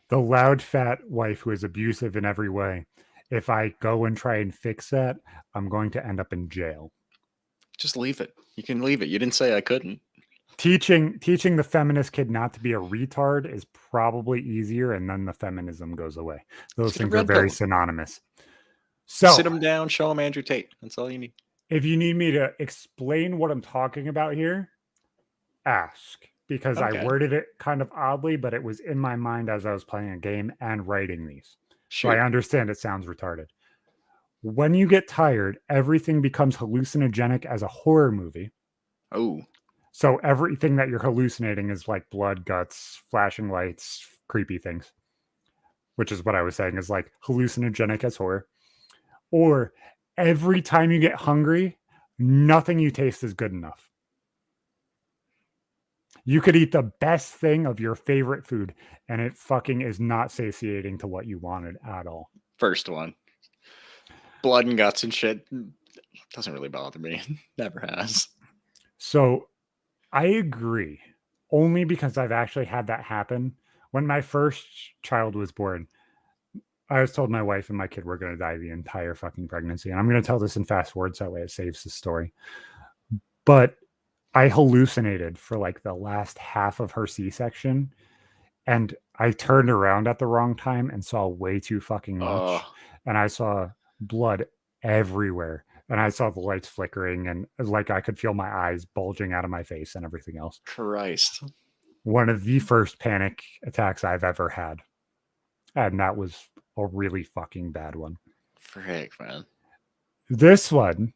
The loud, fat wife who is abusive in every way, if I go and try and fix that, I'm going to end up in jail. Just leave it. You can leave it. You didn't say I couldn't. Teaching the feminist kid not to be a retard is probably easier, and then the feminism goes away. Those things are very synonymous. So sit them down, show them Andrew Tate. That's all you need. If you need me to explain what I'm talking about here, ask, because I worded it kind of oddly, but it was in my mind as I was playing a game and writing these. Sure. So I understand it sounds retarded. When you get tired, everything becomes hallucinogenic as a horror movie. Oh. So everything that you're hallucinating is like blood, guts, flashing lights, creepy things, which is what I was saying is like hallucinogenic as horror. Or every time you get hungry, nothing you taste is good enough. You could eat the best thing of your favorite food, and it fucking is not satiating to what you wanted at all. First one. Blood and guts and shit doesn't really bother me. Never has. So I agree, only because I've actually had that happen. When my first child was born, I was told my wife and my kid were going to die the entire fucking pregnancy. And I'm going to tell this in fast words, that way it saves the story. But I hallucinated for like the last half of her C-section. And I turned around at the wrong time and saw way too fucking much. And I saw blood everywhere. And I saw the lights flickering and like I could feel my eyes bulging out of my face and everything else. Christ. One of the first panic attacks I've ever had. And that was a really fucking bad one. Frick, man. This one,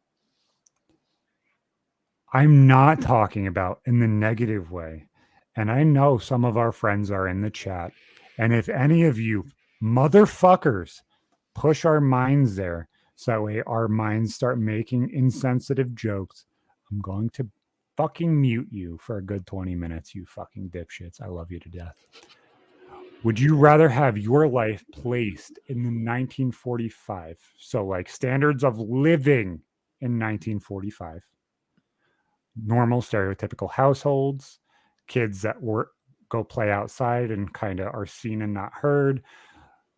I'm not talking about in the negative way. And I know some of our friends are in the chat. And if any of you motherfuckers push our minds there, so that way our minds start making insensitive jokes, I'm going to fucking mute you for a good 20 minutes, you fucking dipshits. I love you to death. Would you rather have your life placed in the 1945? So like standards of living in 1945. Normal stereotypical households, kids that go play outside and kind of are seen and not heard,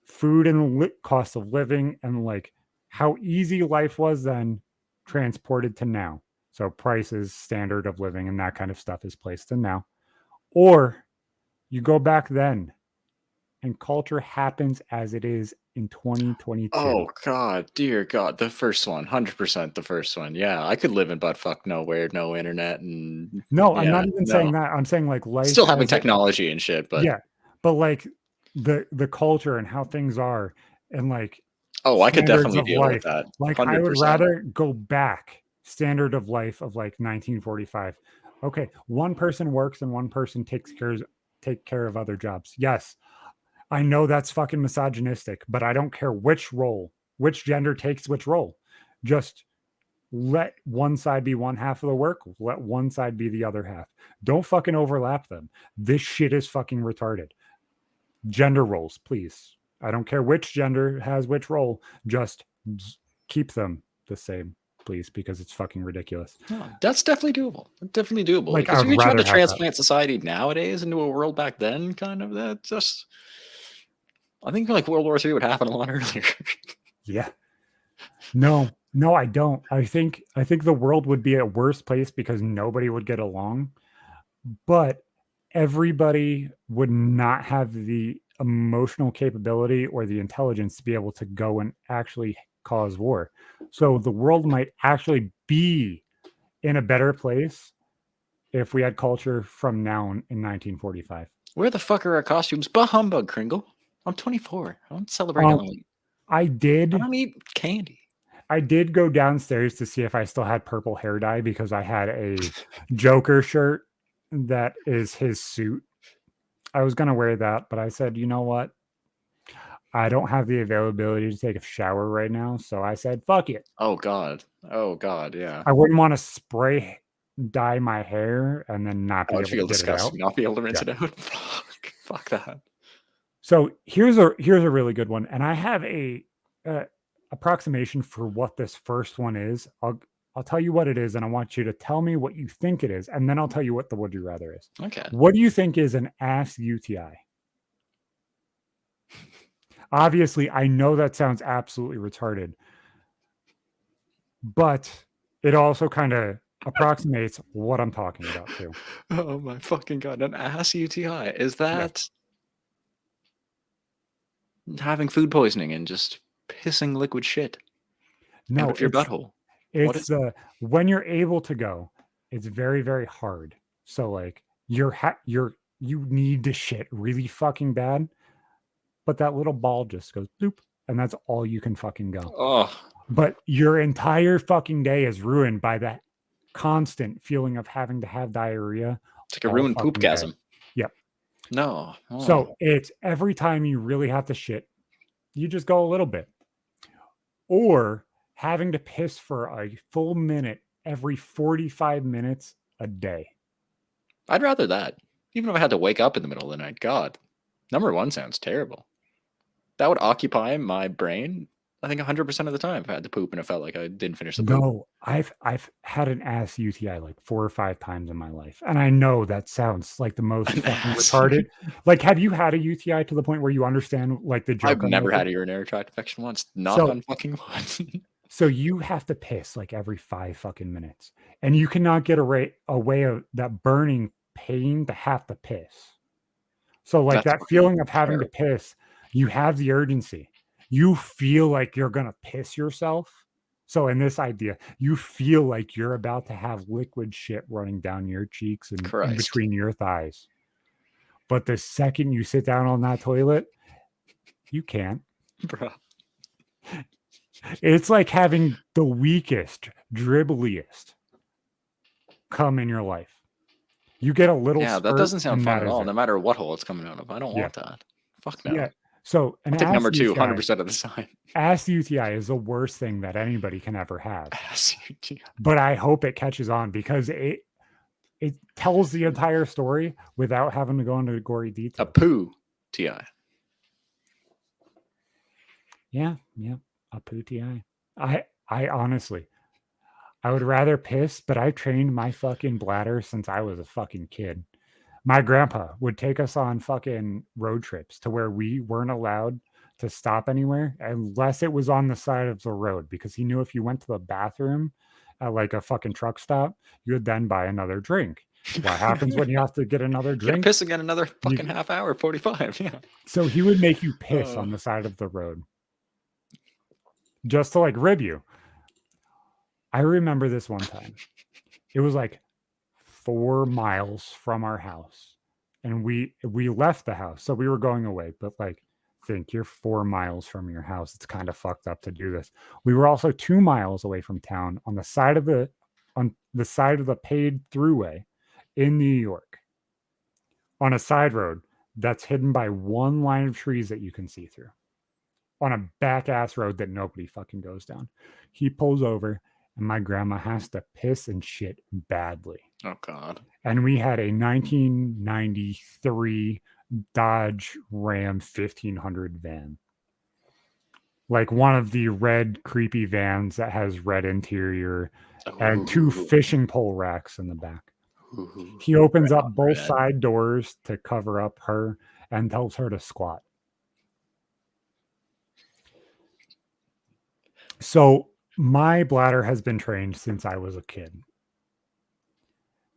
food and cost of living, and like how easy life was then transported to now. So prices, standard of living, and that kind of stuff is placed in now. Or you go back then and culture happens as it is in 2022. Oh, God, dear God. The first one, 100% the first one. Yeah, I could live in buttfuck nowhere, no internet. And no, I'm not even saying that. I'm saying like life. Still having technology and shit, but. Yeah, but like the culture and how things are and like. Oh, I could definitely deal with that. 100%. Like I would rather go back standard of life of like 1945. Okay, one person works and one person take care of other jobs. Yes. I know that's fucking misogynistic, but I don't care which gender takes which role. Just let one side be one half of the work. Let one side be the other half. Don't fucking overlap them. This shit is fucking retarded. Gender roles, please. I don't care which gender has which role. Just keep them the same, please, because it's fucking ridiculous. Oh, that's definitely doable. Definitely doable. Like, because if you're trying to transplant society nowadays into a world back then, kind of that just. I think like World War III would happen a lot earlier. Yeah. No, I don't. I think the world would be a worse place because nobody would get along, but everybody would not have the emotional capability or the intelligence to be able to go and actually cause war. So the world might actually be in a better place if we had culture from now in 1945. Where the fuck are our costumes? Bah humbug, Kringle. I'm 24. I don't celebrate Halloween. I don't eat candy. I did go downstairs to see if I still had purple hair dye because I had a Joker shirt that is his suit. I was going to wear that, but I said, you know what? I don't have the availability to take a shower right now, so I said, fuck it. Oh God, yeah. I wouldn't want to spray dye my hair and then not be That able would to feel get it out. disgusting. Not be able to rinse it out. Fuck that. So here's a really good one, and I have a approximation for what this first one is. I'll tell you what it is, and I want you to tell me what you think it is, and then I'll tell you what the would you rather is. Okay. What do you think is an ass UTI? Obviously, I know that sounds absolutely retarded, but it also kind of approximates what I'm talking about too. Oh my fucking God, an ass UTI. Is that having food poisoning and just pissing liquid shit out of your butthole? It's when you're able to go, it's very, very hard. So like you need to shit really fucking bad, but that little ball just goes bloop, and that's all you can fucking go. Oh, but your entire fucking day is ruined by that constant feeling of having to have diarrhea. it's like a ruined poopgasm. Yep. No. So it's every time you really have to shit, you just go a little bit. Or having to piss for a full minute every 45 minutes a day. I'd rather that. Even if I had to wake up in the middle of the night. God. Number one sounds terrible. That would occupy my brain, I think 100% of the time if I had to poop and it felt like I didn't finish the poop. No, I've had an ass UTI like 4 or 5 times in my life. And I know that sounds like the most fucking retarded. Like, have you had a UTI to the point where you understand like the joke? I've never had a urinary tract infection once. Knock on fucking wood. So you have to piss like every 5 fucking minutes. And you cannot get away of that burning pain to have to piss. So like that feeling of having to piss, you have the urgency. You feel like you're going to piss yourself. So in this idea, you feel like you're about to have liquid shit running down your cheeks and in between your thighs. But the second you sit down on that toilet, you can't. Bro. It's like having the weakest, dribbliest come in your life. You get a little that doesn't sound fun at all, no matter what hole it's coming out of. I don't want that. Fuck no. Yeah. So I'll take number 2 100% of the time. Ass UTI is the worst thing that anybody can ever have. Ass UTI. But I hope it catches on because it tells the entire story without having to go into gory detail. A poo TI. Yeah, a poo TI. I honestly, I would rather piss, but I've trained my fucking bladder since I was a fucking kid. My grandpa would take us on fucking road trips to where we weren't allowed to stop anywhere unless it was on the side of the road, because he knew if you went to the bathroom at like a fucking truck stop, you would then buy another drink. What happens when you have to get another drink? You gotta piss again another fucking half hour, 45. Yeah. So he would make you piss on the side of the road just to like rib you. I remember this one time. It was like 4 miles from our house, and we left the house, so we were going away, but like think you're 4 miles from your house, it's kind of fucked up to do this. We were also 2 miles away from town on the side of the paid throughway in New York, on a side road that's hidden by one line of trees that you can see through, on a back ass road that nobody fucking goes down. He pulls over, and my grandma has to piss and shit badly. Oh, God. And we had a 1993 Dodge Ram 1500 van. Like one of the red, creepy vans that has red interior and 2 fishing pole racks in the back. He opens up both side doors to cover up her and tells her to squat. So my bladder has been trained since I was a kid.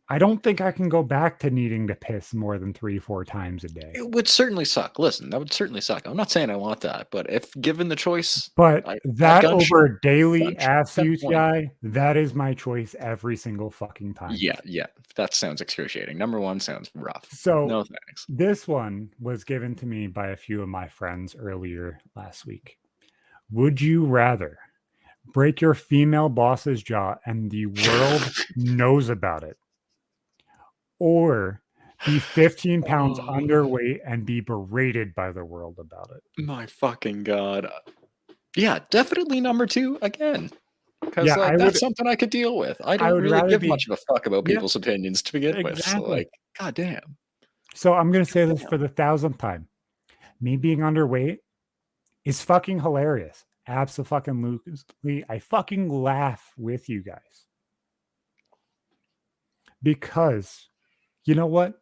I don't think I can go back to needing to piss more than 3-4 times a day. It would certainly suck. Listen, that would certainly suck. I'm not saying I want that, but if given the choice, but that over daily ass UTI, that is my choice every single fucking time. Yeah. That sounds excruciating. Number 1 sounds rough. So no thanks. This one was given to me by a few of my friends earlier last week. Would you rather break your female boss's jaw and the world knows about it, or be 15 pounds underweight and be berated by the world about it. My fucking God. Yeah, definitely number 2 again. Because Yeah, that's something I could deal with. I don't really give much of a fuck about people's opinions to begin with. So like, goddamn. So I'm gonna say this for the 1,000th time. Me being underweight is fucking hilarious. Absolutely. I fucking laugh with you guys. Because you know what?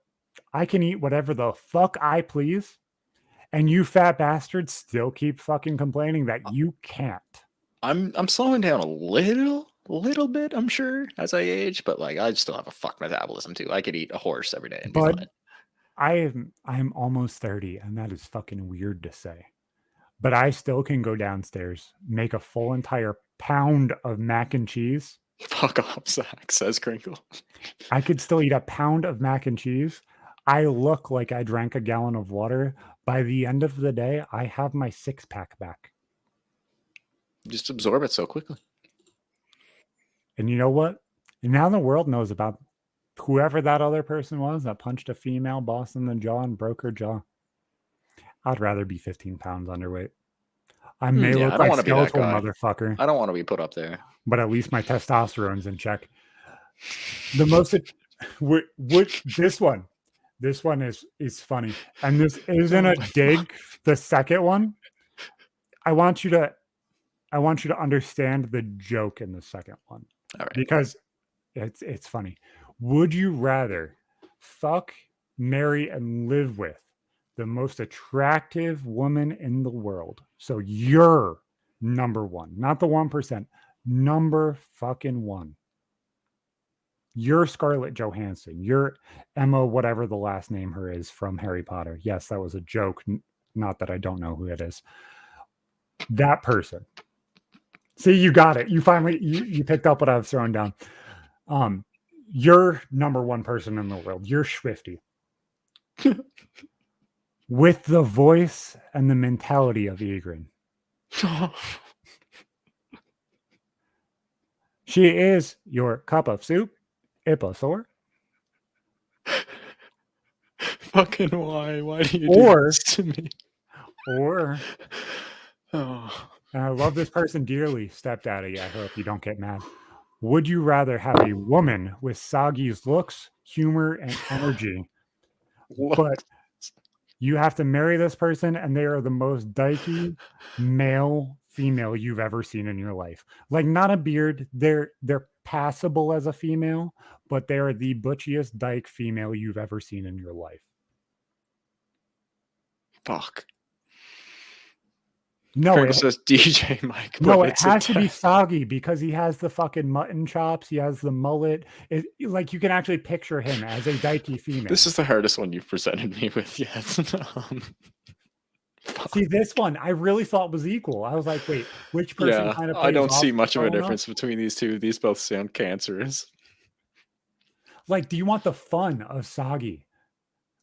I can eat whatever the fuck I please, and you fat bastards still keep fucking complaining that you can't. I'm slowing down a little bit, I'm sure, as I age, but like I still have a fuck metabolism too. I could eat a horse every day and be fine. I'm almost 30, and that is fucking weird to say. But I still can go downstairs, make a full entire pound of mac and cheese. Fuck off, Zach, says Crinkle. I could still eat a pound of mac and cheese. I look like I drank a gallon of water. By the end of the day, I have my 6-pack back. Just absorb it so quickly. And you know what? And now the world knows about whoever that other person was that punched a female boss in the jaw and broke her jaw. I'd rather be 15 pounds underweight. I may look like skeletal motherfucker. I don't want to be put up there. But at least my testosterone's in check. The most this one is funny. And this isn't a dig. The second one, I want you to understand the joke in the second one. All right. Because it's funny. Would you rather fuck, marry, and live with the most attractive woman in the world? So you're number 1, not the 1%, number fucking 1. You're Scarlett Johansson. You're Emma, whatever the last name her is from Harry Potter. Yes, that was a joke. Not that I don't know who it is. That person. See, you got it. You finally you picked up what I was throwing down. You're number 1 person in the world. You're Swifty. With the voice and the mentality of Egrin. She is your cup of soup, Ippo. Fucking why? Why do you do this to me? Or and I love this person dearly, stepdaddy. I hope you don't get mad. Would you rather have a woman with Sagi's looks, humor, and energy, but you have to marry this person and they are the most dykey male, female you've ever seen in your life? Like, not a beard. They're passable as a female, but they're the butchiest dyke female you've ever seen in your life. Fuck. No, it says DJ Mike. No, it has to be Sagi because he has the fucking mutton chops. He has the mullet. Like, you can actually picture him as a dykey female. This is the hardest one you've presented me with yet. See, this one I really thought was equal. I was like, wait, which person kind of plays I don't see off much of a difference between these two. These both sound cancerous. Like, do you want the fun of Sagi,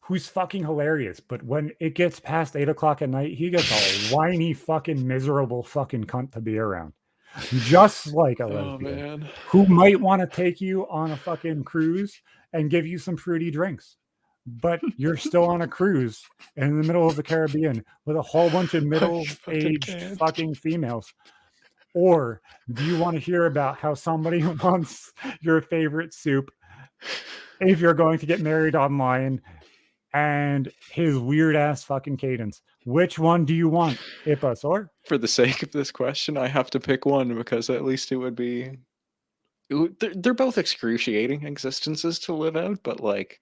who's fucking hilarious, but when it gets past 8 o'clock at night, he gets a whiny, fucking miserable fucking cunt to be around. Just like a lesbian who might want to take you on a fucking cruise and give you some fruity drinks. But you're still on a cruise in the middle of the Caribbean with a whole bunch of middle-aged fucking females. Or do you want to hear about how somebody wants your favorite soup if you're going to get married online and his weird ass fucking cadence? Which one do you want, Ippo, or? For the sake of this question, I have to pick one because at least it would be. They're both excruciating existences to live out, but like,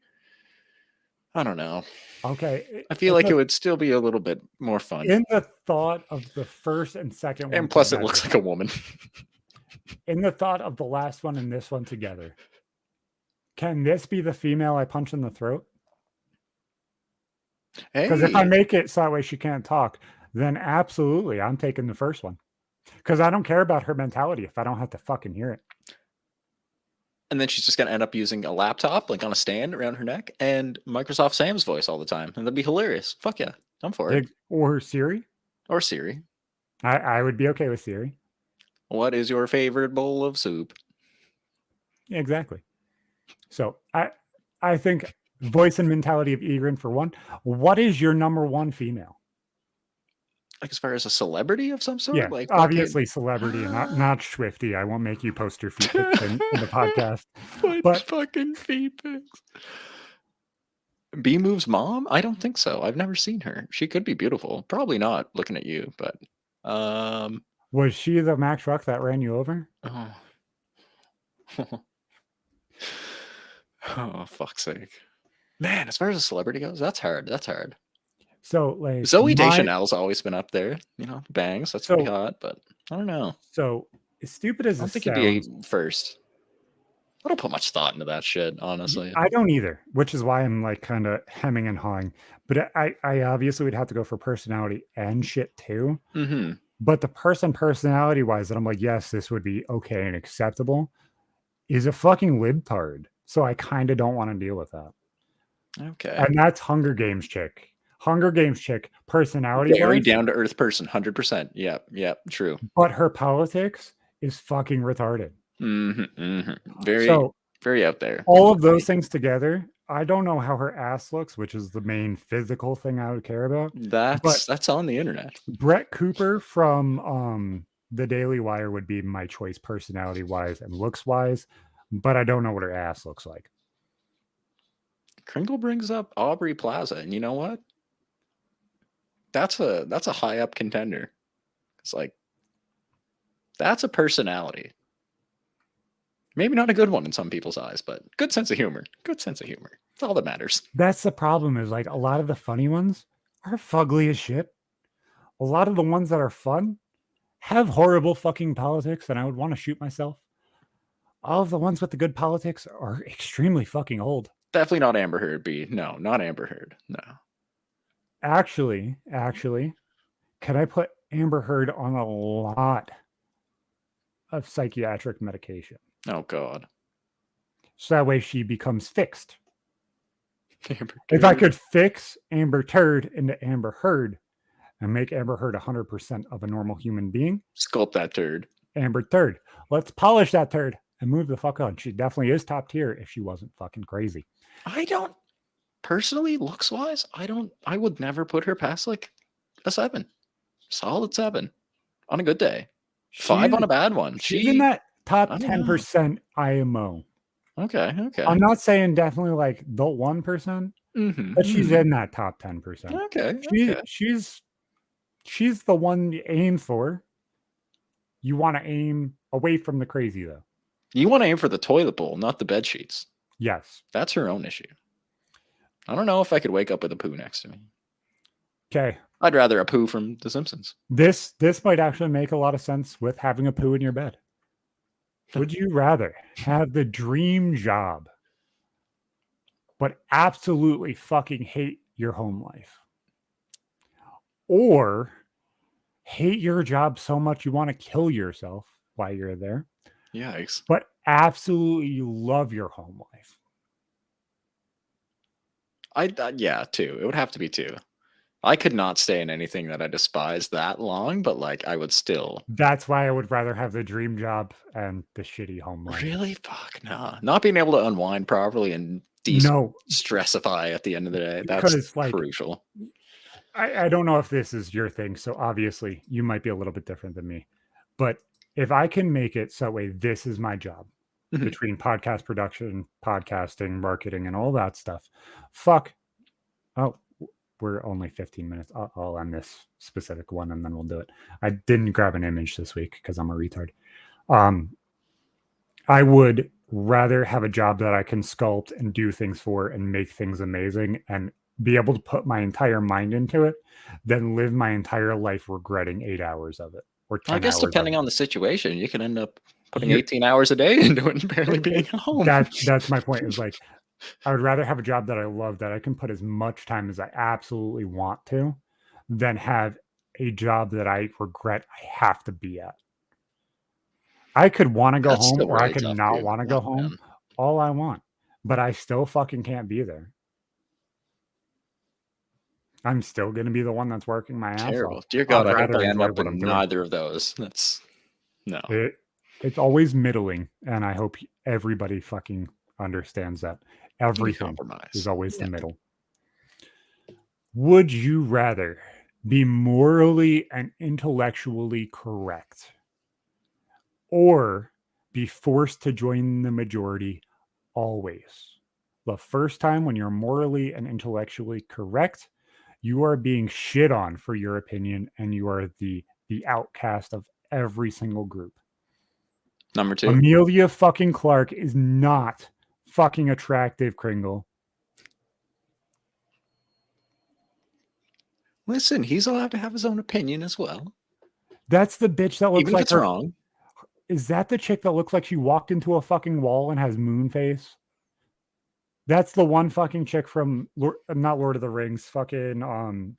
I don't know. Okay. I feel like it would still be a little bit more fun. In the thought of the first and second one. And plus together, it looks like a woman. In the thought of the last one and this one together, can this be the female I punch in the throat? Because if I make it so that way she can't talk, then absolutely I'm taking the first one. Because I don't care about her mentality if I don't have to fucking hear it. And then she's just going to end up using a laptop, like on a stand around her neck, and Microsoft Sam's voice all the time. And that'd be hilarious. Fuck yeah. I'm for it. Or Siri. Or Siri. I would be okay with Siri. What is your favorite bowl of soup? Yeah, exactly. So I think Voice and mentality of Egrin for one. What is your number one female? Like as far as a celebrity of some sort? Yeah, Like obviously celebrity and not Swifty. I won't make you post your feet pics in the podcast. But fucking feet pics. B Move's mom? I don't think so. I've never seen her. She could be beautiful. Probably not looking at you, but was she the Mack truck that ran you over? Oh. Oh, fuck's sake. Man, as far as a celebrity goes, that's hard. That's hard. So like Zoe Deschanel's always been up there, bangs. That's pretty hot, but I don't know. So as stupid as I don't think it'd be first. I don't put much thought into that shit, honestly. I don't either, which is why I'm like kind of hemming and hawing. But I obviously would have to go for personality and shit too. Mm-hmm. But the personality wise that I'm like, yes, this would be okay and acceptable is a fucking libtard. So I kind of don't want to deal with that. Okay. And that's Hunger Games chick. Hunger Games chick, personality. Very down to earth person, 100%. Yep, true. But her politics is fucking retarded. Very out there. All of those things together, I don't know how her ass looks, which is the main physical thing I would care about. That's on the internet. Brett Cooper from the Daily Wire would be my choice, personality wise and looks wise, but I don't know what her ass looks like. Kringle brings up Aubrey Plaza, and you know what? That's a high up contender. It's like that's a personality. Maybe not a good one in some people's eyes, but good sense of humor. Good sense of humor. That's all that matters. That's the problem is like a lot of the funny ones are fugly as shit. A lot of the ones that are fun have horrible fucking politics and I would want to shoot myself. All of the ones with the good politics are extremely fucking old. Definitely not Amber Heard, B. No, not Amber Heard. No. Actually, can I put Amber Heard on a lot of psychiatric medication? Oh, God. So that way she becomes fixed. If I could fix Amber Turd into Amber Heard and make Amber Heard 100% of a normal human being. Sculpt that turd. Amber Turd. Let's polish that turd and move the fuck on. She definitely is top tier if she wasn't fucking crazy. I don't, personally, looks-wise, I would never put her past like a 7. Solid 7 on a good day. 5 on a bad one. She's in that top 10% IMO. Okay. I'm not saying definitely like the 1%, but she's in that top 10%. Okay. She's the one you aim for. You want to aim away from the crazy though. You want to aim for the toilet bowl, not the bed sheets. Yes. That's her own issue. I don't know if I could wake up with a poo next to me. Okay. I'd rather a poo from The Simpsons. This might actually make a lot of sense with having a poo in your bed. Would you rather have the dream job, but absolutely fucking hate your home life? Or hate your job so much you want to kill yourself while you're there? Yikes. But absolutely love your home life. Yeah, 2. It would have to be 2. I could not stay in anything that I despise that long, but like I would still. That's why I would rather have the dream job and the shitty home life. Really? Fuck no. Not being able to unwind properly and stressify at the end of the day. That's like, crucial. I don't know if this is your thing, so obviously you might be a little bit different than me. But if I can make it so way this is my job between podcast production, podcasting, marketing, and all that stuff. Fuck. Oh, we're only 15 minutes. I'll end this specific one and then we'll do it. I didn't grab an image this week because I'm a retard. I would rather have a job that I can sculpt and do things for and make things amazing and be able to put my entire mind into it than live my entire life regretting 8 hours of it. Or 10 I guess hours depending on the situation, you can end up putting 18 hours a day into it and barely being home. That's my point. Is like, I would rather have a job that I love that I can put as much time as I absolutely want to than have a job that I regret I have to be at. I could want to go home or I could not want to go home all I want, but I still fucking can't be there. I'm still going to be the one that's working my ass off. Dear God, I hope I end up in neither of those. That's no. It's always middling, and I hope everybody fucking understands that. Everything compromise. is always the middle. Would you rather be morally and intellectually correct, or be forced to join the majority always? The first time when you're morally and intellectually correct, you are being shit on for your opinion, and you are the outcast of every single group. Number 2. Amelia fucking Clark is not fucking attractive, Kringle. Listen, he's allowed to have his own opinion as well. That's the bitch that looks Even like if it's her. wrong. Is that the chick that looks like she walked into a fucking wall and has moon face? That's the one fucking chick from not Lord of the Rings, fucking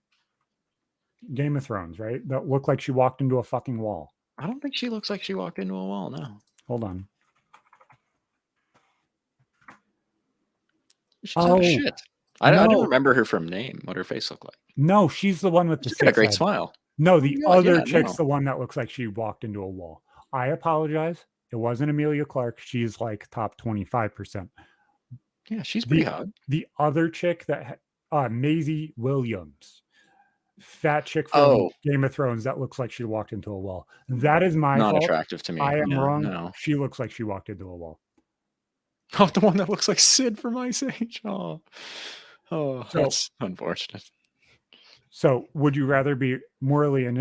Game of Thrones, right? That looked like she walked into a fucking wall. I don't think she looks like she walked into a wall, no. Hold on. She's hot as shit. I don't remember her from name, what her face looked like. No, she's the one with She's got a great smile. No, the other chick's the one that looks like she walked into a wall. I apologize. It wasn't Amelia Clark. She's like top 25%. Yeah, she's pretty hot. The other chick that Maisie Williams, fat chick from Game of Thrones that looks like she walked into a wall. That is my fault. Not attractive to me. I am wrong. No. She looks like she walked into a wall. Oh, the one that looks like Sid from Ice Age. Oh, that's unfortunate. So, would you rather be morally and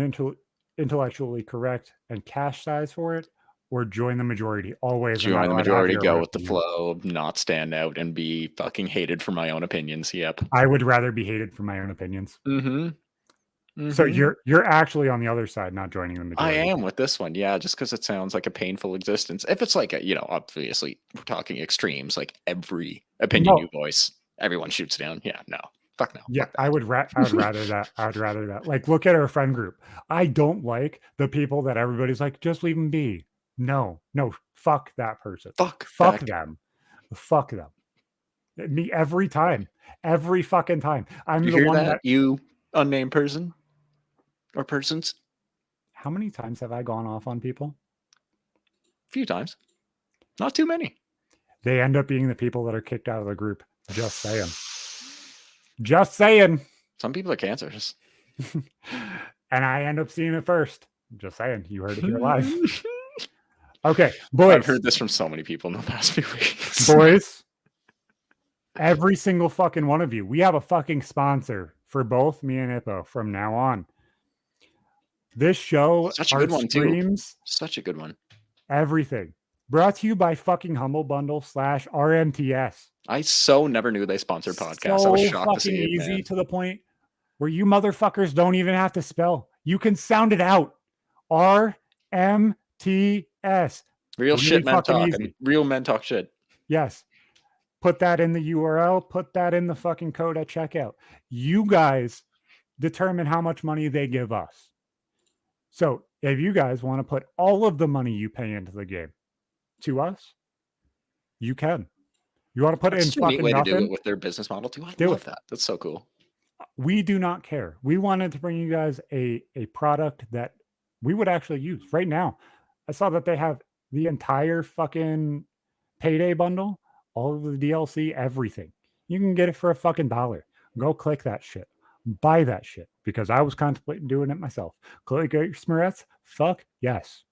intellectually correct and cash size for it, or join the majority always? Join the majority, go with the flow, not stand out, and be fucking hated for my own opinions. Yep. I would rather be hated for my own opinions. Mm-hmm. So you're actually on the other side, not joining the majority. I am with this one, yeah, just because it sounds like a painful existence. If it's like obviously we're talking extremes, like every opinion you voice, everyone shoots down. Yeah, no. Fuck no. Yeah, I would rather that. I would rather that. Like, look at our friend group. I don't like the people that everybody's like, just leave them be. No, fuck that person. Fuck them. Fuck them. Me every time. Every fucking time. I'm you the hear one that, you unnamed person or persons. How many times have I gone off on people? A few times. Not too many. They end up being the people that are kicked out of the group. Just saying. Just saying. Some people are cancerous. And I end up seeing it first. Just saying. You heard it here live. Okay, boys. I've heard this from so many people in the past few weeks. Boys, every single fucking one of you. We have a fucking sponsor for both me and Ippo from now on. This show, such a good one streams, too. Such a good one. Everything. Brought to you by fucking Humble Bundle / RMTS. I never knew they sponsored podcasts. So I was shocked to see it, easy man. To the point where you motherfuckers don't even have to spell. You can sound it out. RMTS. Real shit men talking. Real men talk shit. Yes. Put that in the URL. Put that in the fucking code at checkout. You guys determine how much money they give us. So if you guys want to put all of the money you pay into the game to us, you can. You want to put it in fucking nothing? That's a neat way to do it with their business model too. I love that. That's so cool. We do not care. We wanted to bring you guys a product that we would actually use right now. I saw that they have the entire fucking payday bundle, all of the DLC, everything. You can get it for $1. Go click that shit. Buy that shit, because I was contemplating doing it myself. Click your Smirets? Fuck yes.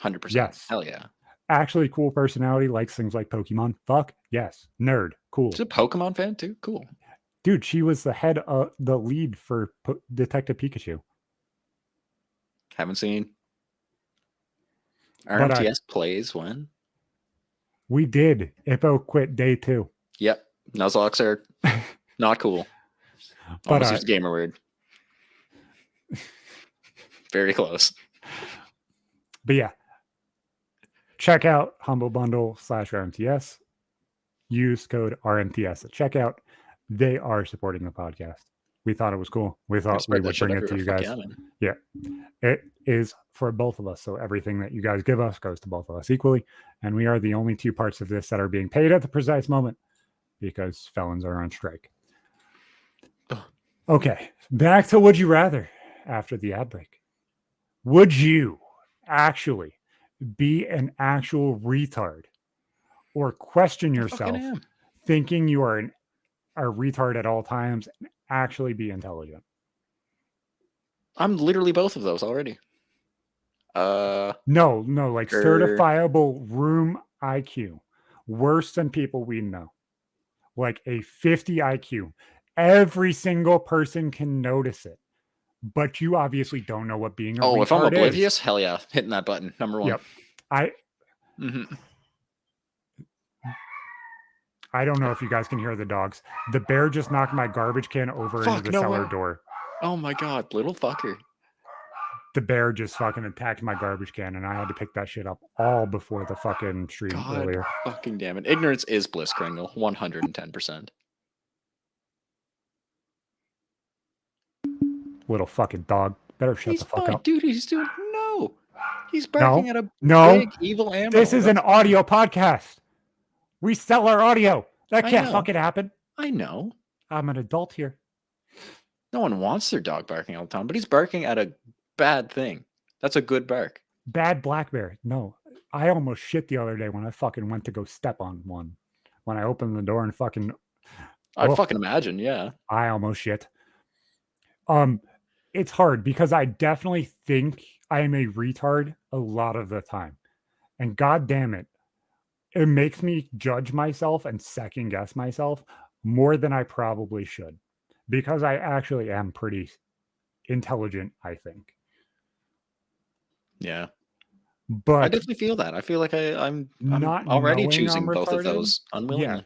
100%. Yes. Hell yeah. Actually cool personality, likes things like Pokemon. Fuck yes. Nerd. Cool. She's a Pokemon fan too? Cool. Dude, she was the lead for Detective Pikachu. Haven't seen. RMTS plays when? We did. Ippo quit day 2. Yep. Nuzlocke, sir. Not cool. Almost used gamer word. Very close. But yeah. Check out Humble Bundle / RMTS. Use code RMTS at checkout. They are supporting the podcast. We thought it was cool. We thought we would bring it to you guys. Yeah. It is for both of us. So everything that you guys give us goes to both of us equally. And we are the only 2 parts of this that are being paid at the precise moment because felons are on strike. Okay. Back to Would You Rather after the ad break. Would you actually be an actual retard or question yourself thinking you are a retard at all times and actually be intelligent? I'm literally both of those already. No, like certifiable room IQ. Worse than people we know. Like a 50 IQ. Every single person can notice it. But you obviously don't know what being a retard if I'm oblivious, is. hell yeah, hitting that button, number one. Yep. Mm-hmm. I don't know if you guys can hear the dogs. The bear just knocked my garbage can over into the cellar door. Oh my god, little fucker. The bear just fucking attacked my garbage can, and I had to pick that shit up all before the fucking stream earlier. Fucking damn it. Ignorance is bliss, Kringle. 110%. Little fucking dog. Better shut the fuck up. Dude, he's doing... No. He's barking at a big evil animal. This is an audio podcast. We sell our audio. That can't fucking happen. I know. I'm an adult here. No one wants their dog barking all the time, but he's barking at a bad thing. That's a good bark. Bad black bear. No. I almost shit the other day when I fucking went to go step on one. When I opened the door and fucking... I fucking imagine, yeah. I almost shit. It's hard because I definitely think I am a retard a lot of the time. And god damn it, it makes me judge myself and second guess myself more than I probably should. Because I actually am pretty intelligent, I think. Yeah. But I definitely feel that. I feel like I'm not already choosing both of those unwillingly. Yeah.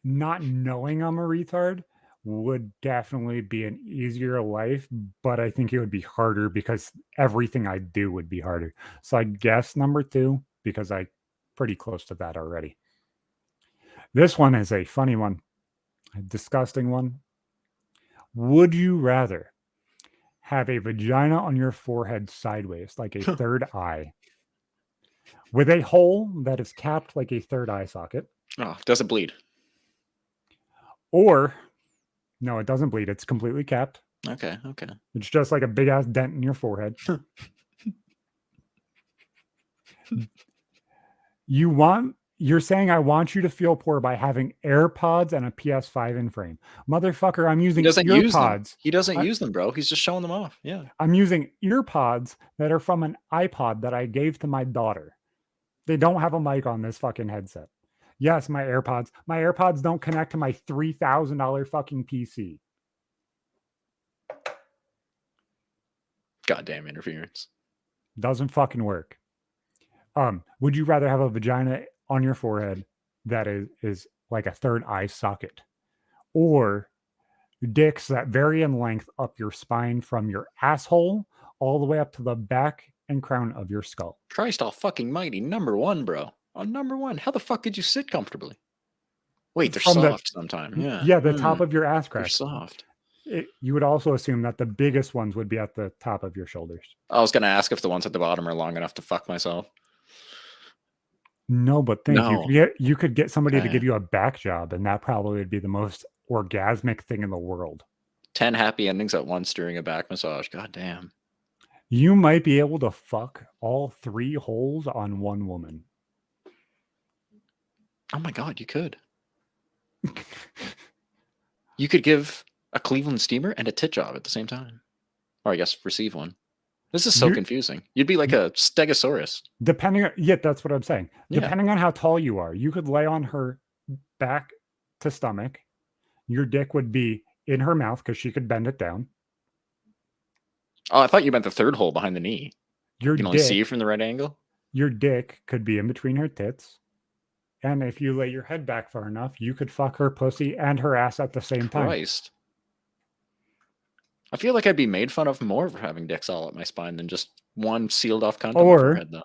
Not knowing I'm a retard would definitely be an easier life, but I think it would be harder because everything I do would be harder. So I guess number 2, because I'm pretty close to that already. This one is a funny one, a disgusting one. Would you rather have a vagina on your forehead sideways, like a third eye, with a hole that is capped like a third eye socket? Oh, does it bleed? Or, no, it doesn't bleed. It's completely capped. Okay. It's just like a big ass dent in your forehead. You're saying I want you to feel poor by having AirPods and a PS5 in frame. Motherfucker, I'm using earpods. He doesn't use them, bro. He's just showing them off. Yeah. I'm using earpods that are from an iPod that I gave to my daughter. They don't have a mic on this fucking headset. Yes, my AirPods. My AirPods don't connect to my $3,000 fucking PC. Goddamn interference. Doesn't fucking work. Would you rather have a vagina on your forehead that is like a third eye socket, or dicks that vary in length up your spine from your asshole all the way up to the back and crown of your skull? Christ all fucking mighty. Number 1, bro. On number 1. How the fuck could you sit comfortably? Wait, they're soft sometimes. Yeah. Yeah, the top of your ass crack. They're soft. You would also assume that the biggest ones would be at the top of your shoulders. I was going to ask if the ones at the bottom are long enough to fuck myself. No, but you could get somebody to give you a back job, and that probably would be the most orgasmic thing in the world. 10 happy endings at once during a back massage. God damn. You might be able to fuck all 3 holes on one woman. Oh my god, you could. You could give a Cleveland steamer and a tit job at the same time. Or I guess receive one. This is so confusing. You'd be like a stegosaurus. That's what I'm saying. Yeah. Depending on how tall you are, you could lay on her back to stomach. Your dick would be in her mouth because she could bend it down. Oh, I thought you meant the third hole behind the knee. You can only see you from the right angle? Your dick could be in between her tits. And if you lay your head back far enough, you could fuck her pussy and her ass at the same time. Christ. I feel like I'd be made fun of more for having dicks all up my spine than just one sealed off cunt on my forehead, though.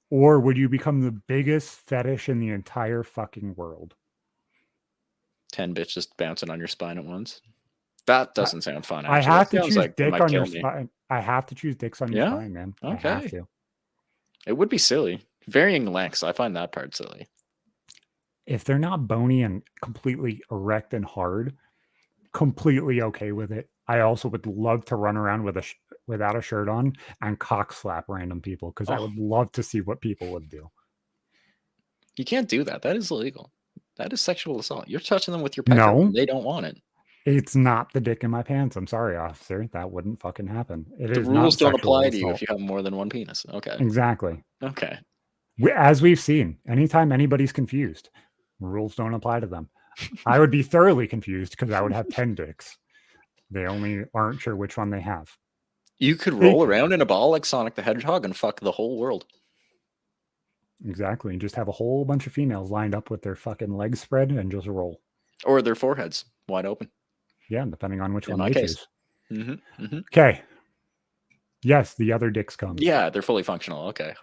Or would you become the biggest fetish in the entire fucking world? 10 bitches bouncing on your spine at once. That doesn't sound fun. Actually. I have to choose dick on your spine. I have to choose dicks on your spine, man. Okay. I have to. It would be silly. Varying lengths. I find that part silly. If they're not bony and completely erect and hard, completely okay with it. I also would love to run around without a shirt on and cock slap random people because I would love to see what people would do. You can't do that. That is illegal. That is sexual assault. You're touching them with your pecker No. when they don't want it. It's not the dick in my pants. I'm sorry, officer. That wouldn't fucking happen. The is rules not don't apply to assault. you if you have more than one penis. Okay. Exactly. Okay. As we've seen, anytime anybody's confused, rules don't apply to them. I would be thoroughly confused because I would have 10 dicks. They only aren't sure which one they have. You could roll around in a ball like Sonic the Hedgehog and fuck the whole world. Exactly. And just have a whole bunch of females lined up with their fucking legs spread and just roll. Or their foreheads wide open. Yeah, depending on which In one my they case. choose. Mm-hmm. Okay. Yes, the other dicks come. Yeah, they're fully functional. Okay.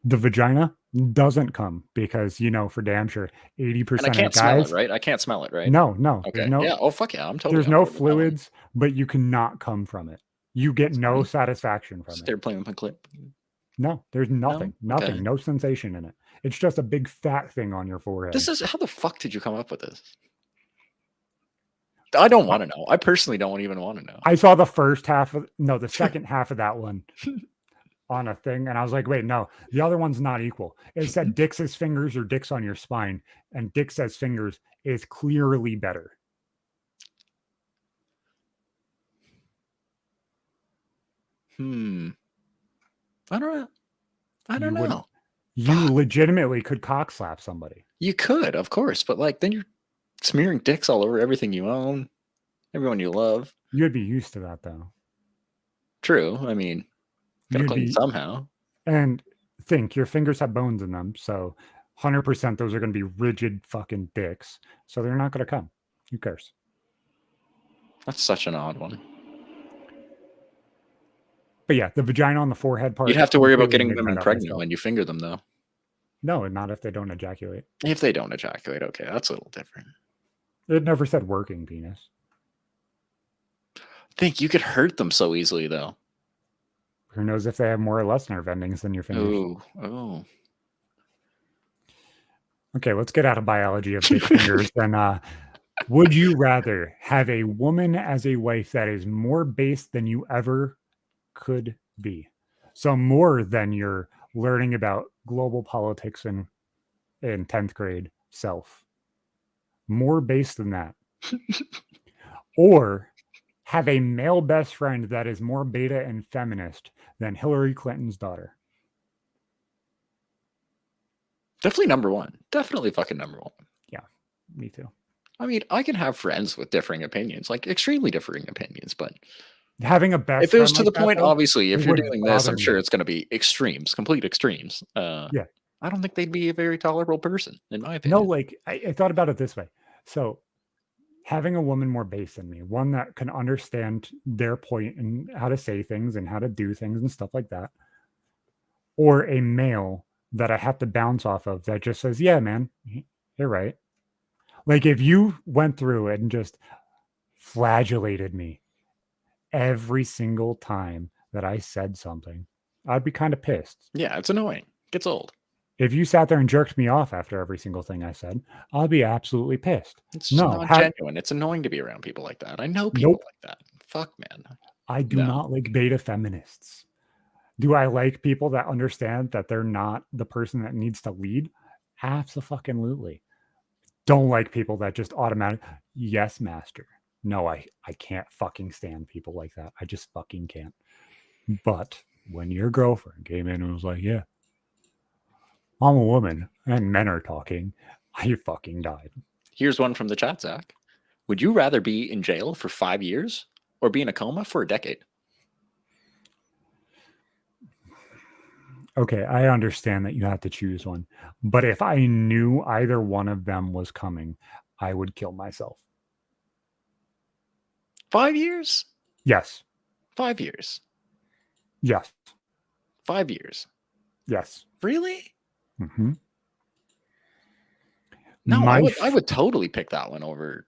The vagina doesn't come because, for damn sure, 80% And I can't of guys... smell it, right? I can't smell it, right? No. Okay. Yeah. Oh, fuck yeah. I'm totally... There's no fluids, but you cannot come from it. You get no satisfaction from it. They're playing with my clip. No, there's nothing. No? Nothing. Okay. No sensation in it. It's just a big fat thing on your forehead. How the fuck did you come up with this? I don't want to know. I personally don't even want to know. I saw the second half of that one on a thing, and I was like, wait, no, the other one's not equal. It said dicks as fingers or dicks on your spine, and dicks as fingers is clearly better. I don't know. You legitimately could cock slap somebody. You could, of course, but then you're smearing dicks all over everything you own, everyone you love. You'd be used to that, though. True. I mean, gotta clean somehow. And think, your fingers have bones in them, so 100% those are going to be rigid fucking dicks. So they're not going to come. Who cares? That's such an odd one. But yeah, the vagina on the forehead part. You'd have to worry about getting women pregnant when you finger them, though. No, not if they don't ejaculate. If they don't ejaculate, okay, that's a little different. It never said working penis. Think you could hurt them so easily, though. Who knows if they have more or less nerve endings than your fingers? Oh. Okay, let's get out of biology of dick fingers. And would you rather have a woman as a wife that is more base than you ever could be? So more than you're learning about global politics in 10th grade self. More base than that. Or have a male best friend that is more beta and feminist than Hillary Clinton's daughter. Definitely number one. Definitely fucking number one. Yeah, me too. I mean, I can have friends with differing opinions, like extremely differing opinions, but having a best if it was to like the point, though, obviously, if you're doing this, I'm sure it's going to be extremes, complete extremes. Yeah. I don't think they'd be a very tolerable person, in my opinion. No, I thought about it this way. So having a woman more base than me, one that can understand their point and how to say things and how to do things and stuff like that, or a male that I have to bounce off of that just says, yeah, man, you're right. Like if you went through and just flagellated me every single time that I said something, I'd be kind of pissed. Yeah, it's annoying. It gets old. If you sat there and jerked me off after every single thing I said, I'll be absolutely pissed. It's not genuine. It's annoying to be around people like that. I know people like that. Fuck, man. I do not like beta feminists. Do I like people that understand that they're not the person that needs to lead? Absolutely. Don't like people that just automatically, yes, master. No, I can't fucking stand people like that. I just fucking can't. But when your girlfriend came in and was like, yeah, I'm a woman and men are talking, I fucking died. Here's one from the chat, Zach. Would you rather be in jail for 5 years or be in a coma for a decade? Okay, I understand that you have to choose one. But if I knew either one of them was coming, I would kill myself. 5 years? Yes. 5 years? Yes. 5 years? Yes. Really? Mm-hmm. No, I would totally pick that one over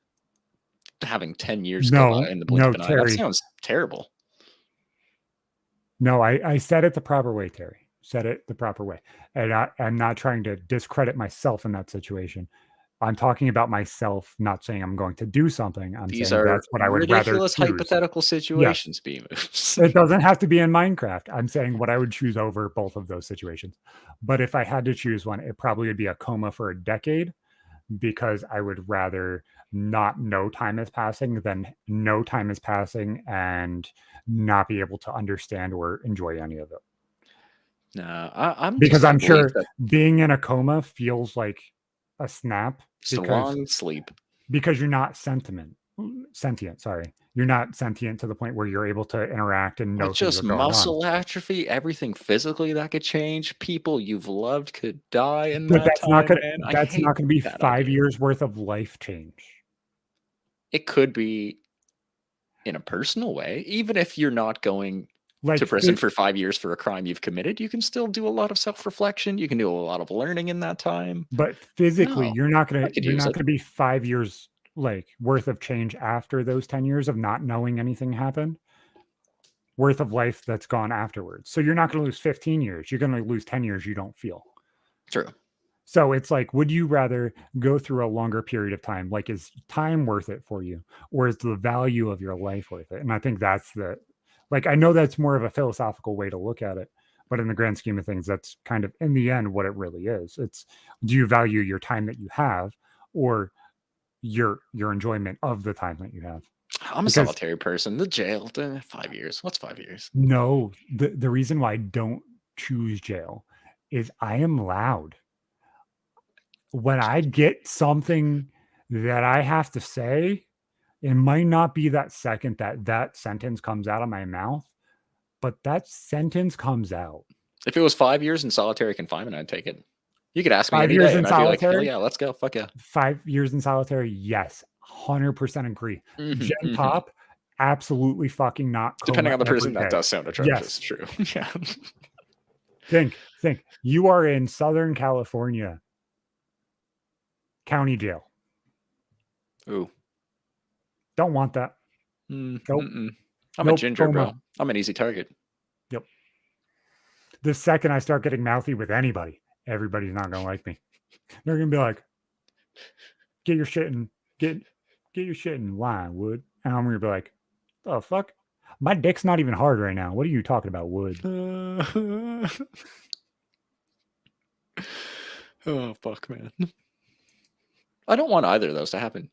having 10 years in the blink of an eye. That sounds terrible. No, I said it the proper way, Terry. Said it the proper way. And I'm not trying to discredit myself in that situation. I'm talking about myself, not saying I'm going to do something. These saying are that's what I would rather ridiculous hypothetical situations, B-moves. It doesn't have to be in Minecraft. I'm saying what I would choose over both of those situations. But if I had to choose one, it probably would be a coma for a decade because I would rather not know time is passing than know time is passing and not be able to understand or enjoy any of it. No, I'm Because just, I I'm believe sure that being in a coma feels like a snap it's a because long sleep. you're not sentient. Sorry, you're not sentient to the point where you're able to interact and know With things just are going on. muscle atrophy, everything physically that could change. People you've loved could die in But that that's not time, gonna man. I that's hate not gonna be that 5 idea. years worth of life change. It could be in a personal way. Even if you're not going Like to prison for 5 years for a crime you've committed, you can still do a lot of self-reflection. You can do a lot of learning in that time. But physically, No, you're not I gonna could use it. be 5 years like worth of change after those 10 years of not knowing anything happened. Worth of life that's gone afterwards. So you're not gonna lose 15 years. You're gonna lose 10 years you don't feel. True. So it's like, would you rather go through a longer period of time? Like, is time worth it for you? Or is the value of your life worth it? And I think that's the, like, I know that's more of a philosophical way to look at it, but in the grand scheme of things, that's kind of in the end what it really is. It's, do you value your time that you have or your enjoyment of the time that you have? I'm a Because solitary person. The jail, 5 years. What's 5 years? no, the reason why I don't choose jail is I am loud. When I get something that I have to say, it might not be that second that that sentence comes out of my mouth, but that sentence comes out. If it was 5 years in solitary confinement, I'd take it. You could ask me 5 any years day, in and I'd be like, hell solitary? yeah, let's go. Fuck yeah. 5 years in solitary? Yes, 100% agree. Gen Mhm. Pop? Absolutely fucking not. Depending Coma on the every person, that day. does sound atrocious. Yes. True. Yeah. Think. You are in Southern California county jail. Ooh. Don't want that. Nope. Nope. I'm a Nope. ginger, Coma. bro. I'm an easy target. Yep. The second I start getting mouthy with anybody, everybody's not gonna like me. They're gonna be like, "Get your shit in get your shit in line, Wood." And I'm gonna be like, "The fuck? My dick's not even hard right now. What are you talking about, Wood?" Oh fuck, man. I don't want either of those to happen.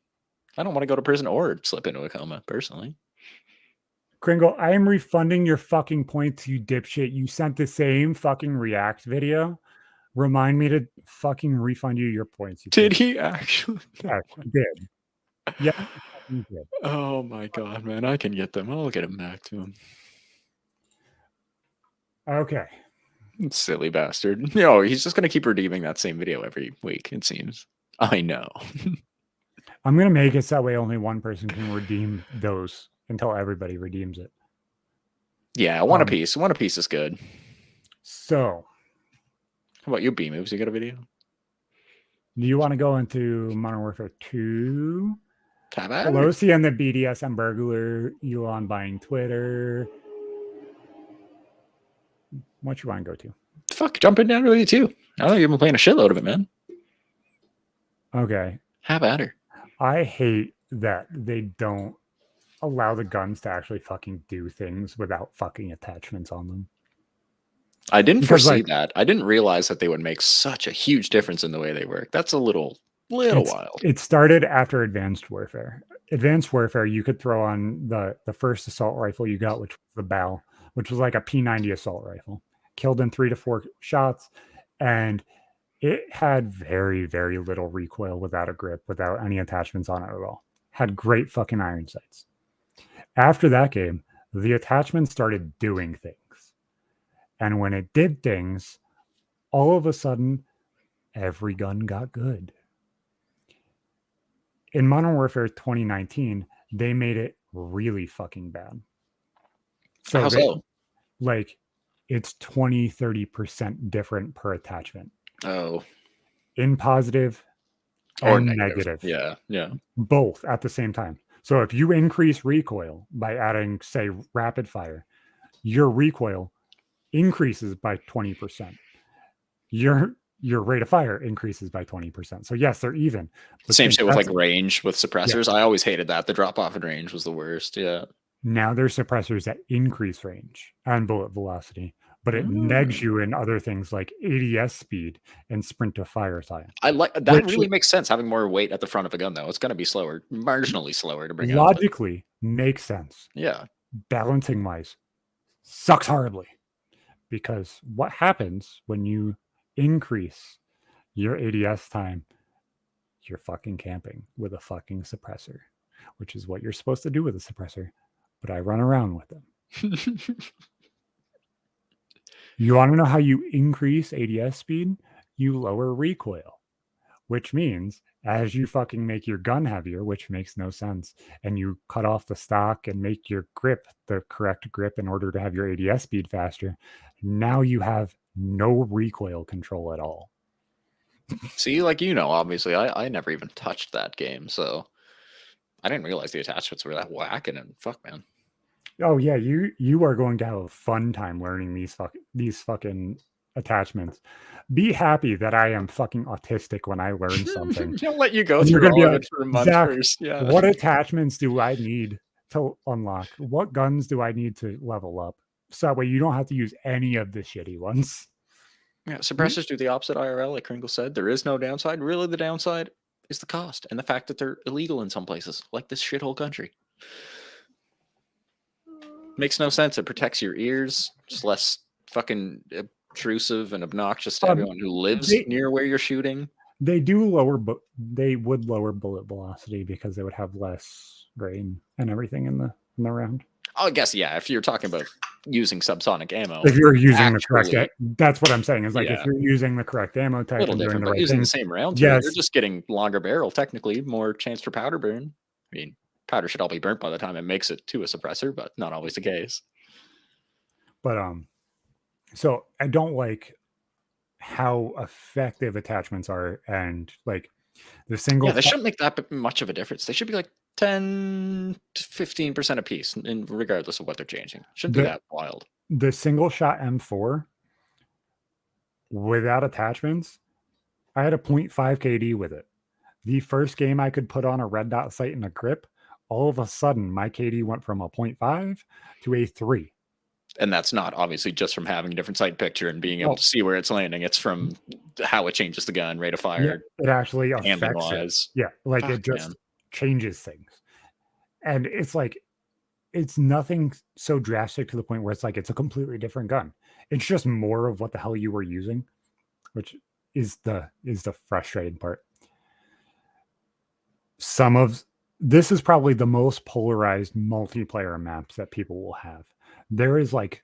I don't want to go to prison or slip into a coma, personally. Kringle, I am refunding your fucking points, you dipshit. You sent the same fucking React video. Remind me to fucking refund you your points. You Did bitch. he actually? Yes, he did. Yeah, he did. Oh my god, man. I can get them. I'll get them back to him. Okay. Silly bastard. No, he's just going to keep redeeming that same video every week, it seems. I know. I'm going to make it so that way only one person can redeem those until everybody redeems it. Yeah, one apiece. One apiece is good. So, how about you, B-Moves? You got a video? Do you want to go into Modern Warfare 2? Tabad? Pelosi and the BDSM burglar, Elon buying Twitter. What you want to go to? Fuck, jump in down to you too. I know you've been playing a shitload of it, man. Okay. Have at her. I hate that they don't allow the guns to actually fucking do things without fucking attachments on them. I didn't foresee that. I didn't realize that they would make such a huge difference in the way they work. That's a little wild. It started after Advanced Warfare. Advanced Warfare, you could throw on the first assault rifle you got, which was the Bell, which was like a P90 assault rifle. Killed in 3 to 4 shots, and it had very, very little recoil without a grip, without any attachments on it at all. Had great fucking iron sights. After that game, the attachments started doing things. And when it did things, all of a sudden, every gun got good. In Modern Warfare 2019, they made it really fucking bad. How so? Like, it's 20-30% different per attachment. Oh. In positive or negative. Yeah. Both at the same time. So if you increase recoil by adding, say, rapid fire, your recoil increases by 20%. Your rate of fire increases by 20%. So yes, they're even. Same shit with like range with suppressors. Yeah. I always hated that. The drop off in range was the worst. Yeah. Now there's suppressors that increase range and bullet velocity, but it negs you in other things like ADS speed and sprint to fire time. I like that. Really makes sense. Having more weight at the front of a gun, though, it's going to be slower, marginally slower to bring out. Logically makes sense. Yeah. Balancing wise, sucks horribly, because what happens when you increase your ADS time? You're fucking camping with a fucking suppressor, which is what you're supposed to do with a suppressor, but I run around with them. You want to know how you increase ADS speed? You lower recoil, which means as you fucking make your gun heavier, which makes no sense, and you cut off the stock and make your grip the correct grip in order to have your ADS speed faster, now you have no recoil control at all. See, like, obviously, I never even touched that game, so I didn't realize the attachments were that whacking, and fuck, man. Oh yeah, you are going to have a fun time learning these fucking attachments. Be happy that I am fucking autistic when I learn something. He'll let you go through all of it for a month Zach, first. Yeah. What attachments do I need to unlock? What guns do I need to level up? So that way you don't have to use any of the shitty ones. Yeah, suppressors do the opposite IRL, like Kringle said. There is no downside. Really, the downside is the cost and the fact that they're illegal in some places, like this shithole country. Makes no sense. It protects your ears. It's less fucking obtrusive and obnoxious to everyone who lives near where you're shooting. They would lower bullet velocity because they would have less rain and everything in the round. I guess, yeah, if you're talking about using subsonic ammo. If you're using the correct, that's what I'm saying. Is like if you're using the correct ammo type, a little different, but using the same round, yes, you're just getting longer barrel, technically, more chance for powder burn. I mean, powder should all be burnt by the time it makes it to a suppressor, but not always the case. But so I don't like how effective attachments are, and like the single. Yeah, they shouldn't make that much of a difference. They should be like 10 to 15% a piece, and regardless of what they're changing. Shouldn't be that wild. The single shot M4 without attachments, I had a 0.5 KD with it. The first game I could put on a red dot sight and a grip, all of a sudden my KD went from a 0.5 to a 3. And that's not obviously just from having a different sight picture and being able to see where it's landing. It's from how it changes the gun, rate of fire. Yeah, it actually affects it. Yeah, like it just changes things. And it's like, it's nothing so drastic to the point where it's like, it's a completely different gun. It's just more of what the hell you were using, which is the frustrating part. This is probably the most polarized multiplayer maps that people will have. There is like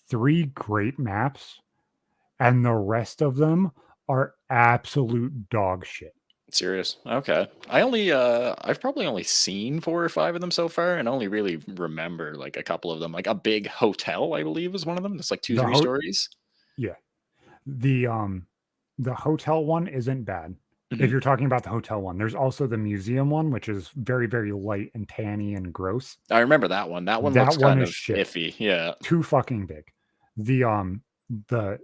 3 great maps, and the rest of them are absolute dog shit. Serious. Okay. I've probably only seen 4 or 5 of them so far, and only really remember like a couple of them. Like a big hotel, I believe, is one of them. It's like 2-3 stories. Yeah. The hotel one isn't bad. Mm-hmm. If you're talking about the hotel one, there's also the museum one, which is very, very light and tanny and gross. I remember that one. That one looks kind of iffy. Yeah. Too fucking big. The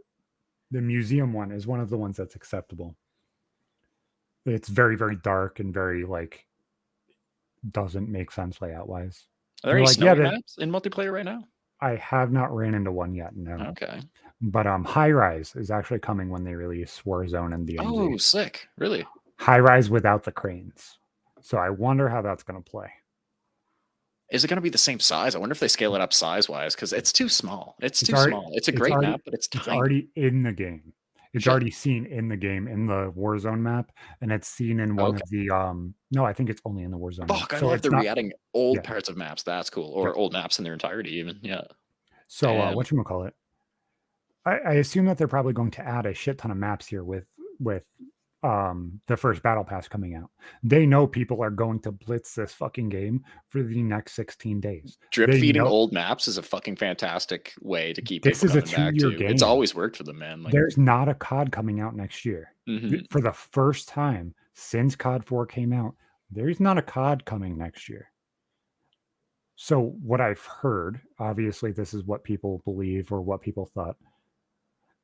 museum one is one of the ones that's acceptable. It's very, very dark and very like doesn't make sense layout wise. Are there any snowy maps in multiplayer right now? I have not ran into one yet. No. Okay. But High Rise is actually coming when they release Warzone and DMZ. Oh, sick! Really? High Rise without the cranes. So I wonder how that's going to play. Is it going to be the same size? I wonder if they scale it up size-wise, because it's too small. It's too small. It's a great map, but it's tiny. It's already in the game. It's already seen in the game, in the Warzone map, and it's seen in one of the no, I think it's only in the Warzone. Fuck, I love they're re-adding old parts of maps. That's cool. Or old maps in their entirety, even. Yeah. So whatchamacallit? I assume that they're probably going to add a shit ton of maps here with the first battle pass coming out. They know people are going to blitz this fucking game for the next 16 days. Drip feeding old maps is a fucking fantastic way to keep this people is a 2-year game. It's always worked for them, man. Like, there's not a COD coming out next year. Mm-hmm. For the first time since COD 4 came out, there's not a COD coming next year. So what I've heard, obviously this is what people believe or what people thought,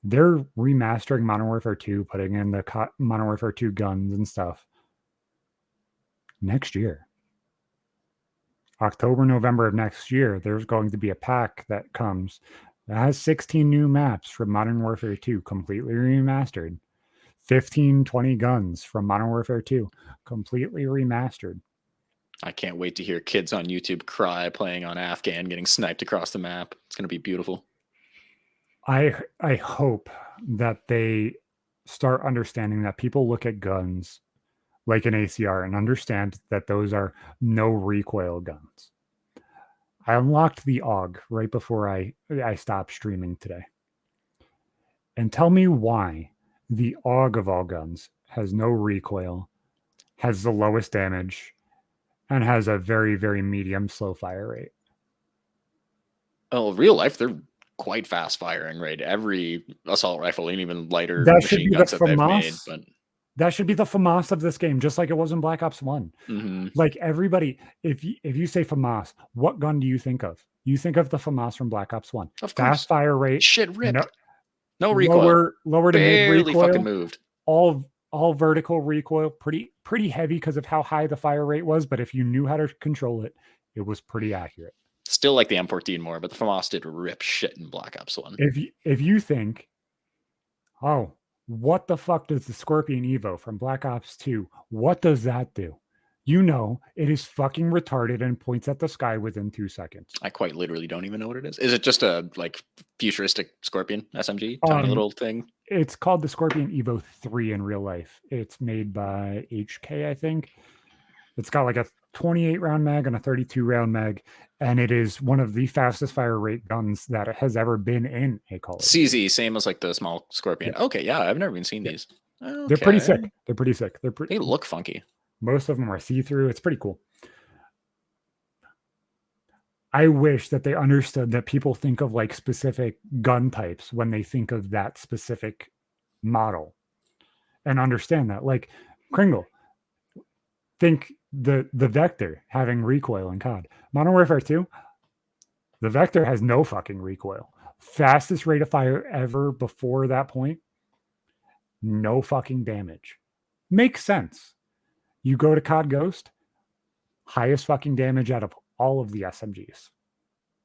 they're remastering Modern Warfare 2, putting in the Modern Warfare 2 guns and stuff next year. October, November of next year, there's going to be a pack that comes It has 16 new maps from Modern Warfare 2, completely remastered. 15, 20 guns from Modern Warfare 2, completely remastered. I can't wait to hear kids on YouTube cry playing on Afghan, getting sniped across the map. It's going to be beautiful. I hope that they start understanding that people look at guns like an ACR and understand that those are no recoil guns. I unlocked the AUG right before I stopped streaming today. And tell me why the AUG of all guns has no recoil, has the lowest damage, and has a very, very medium slow fire rate. Oh, real life, they're quite fast firing, right? Every assault rifle and even lighter That should machine be the guns that they've made. FAMAS. But That should be the FAMAS of this game, just like it was in Black Ops 1. Like everybody, if you say FAMAS, what gun do you think of? You think of the FAMAS from Black Ops 1. Of course. Fast fire rate. Shit ripped. No recoil. Lower to mid Barely recoil. fucking moved. All vertical recoil, pretty heavy because of how high the fire rate was. But if you knew how to control it, it was pretty accurate. Still like the M14 more, but the FAMAS did rip shit in Black Ops 1. If you think, oh, what the fuck does the Scorpion Evo from Black Ops 2, what does that do? You know, it is fucking retarded and points at the sky within 2 seconds. I quite literally don't even know what it is. Is it just a like futuristic Scorpion SMG? Tiny little thing? It's called the Scorpion Evo 3 in real life. It's made by HK, I think. It's got like a 28 round mag and a 32 round mag, and it is one of the fastest fire rate guns that has ever been in a Call of Duty. CZ, same as like the small Scorpion. Yeah. Okay, yeah, I've never even seen these. Okay. They're pretty sick. They look funky. Most of them are see-through. It's pretty cool. I wish that they understood that people think of like specific gun types when they think of that specific model and understand that. Like Kringle, think the Vector having recoil in COD. Modern Warfare 2, the Vector has no fucking recoil. Fastest rate of fire ever before that point, no fucking damage. Makes sense. You go to COD Ghost, highest fucking damage out of all of the SMGs.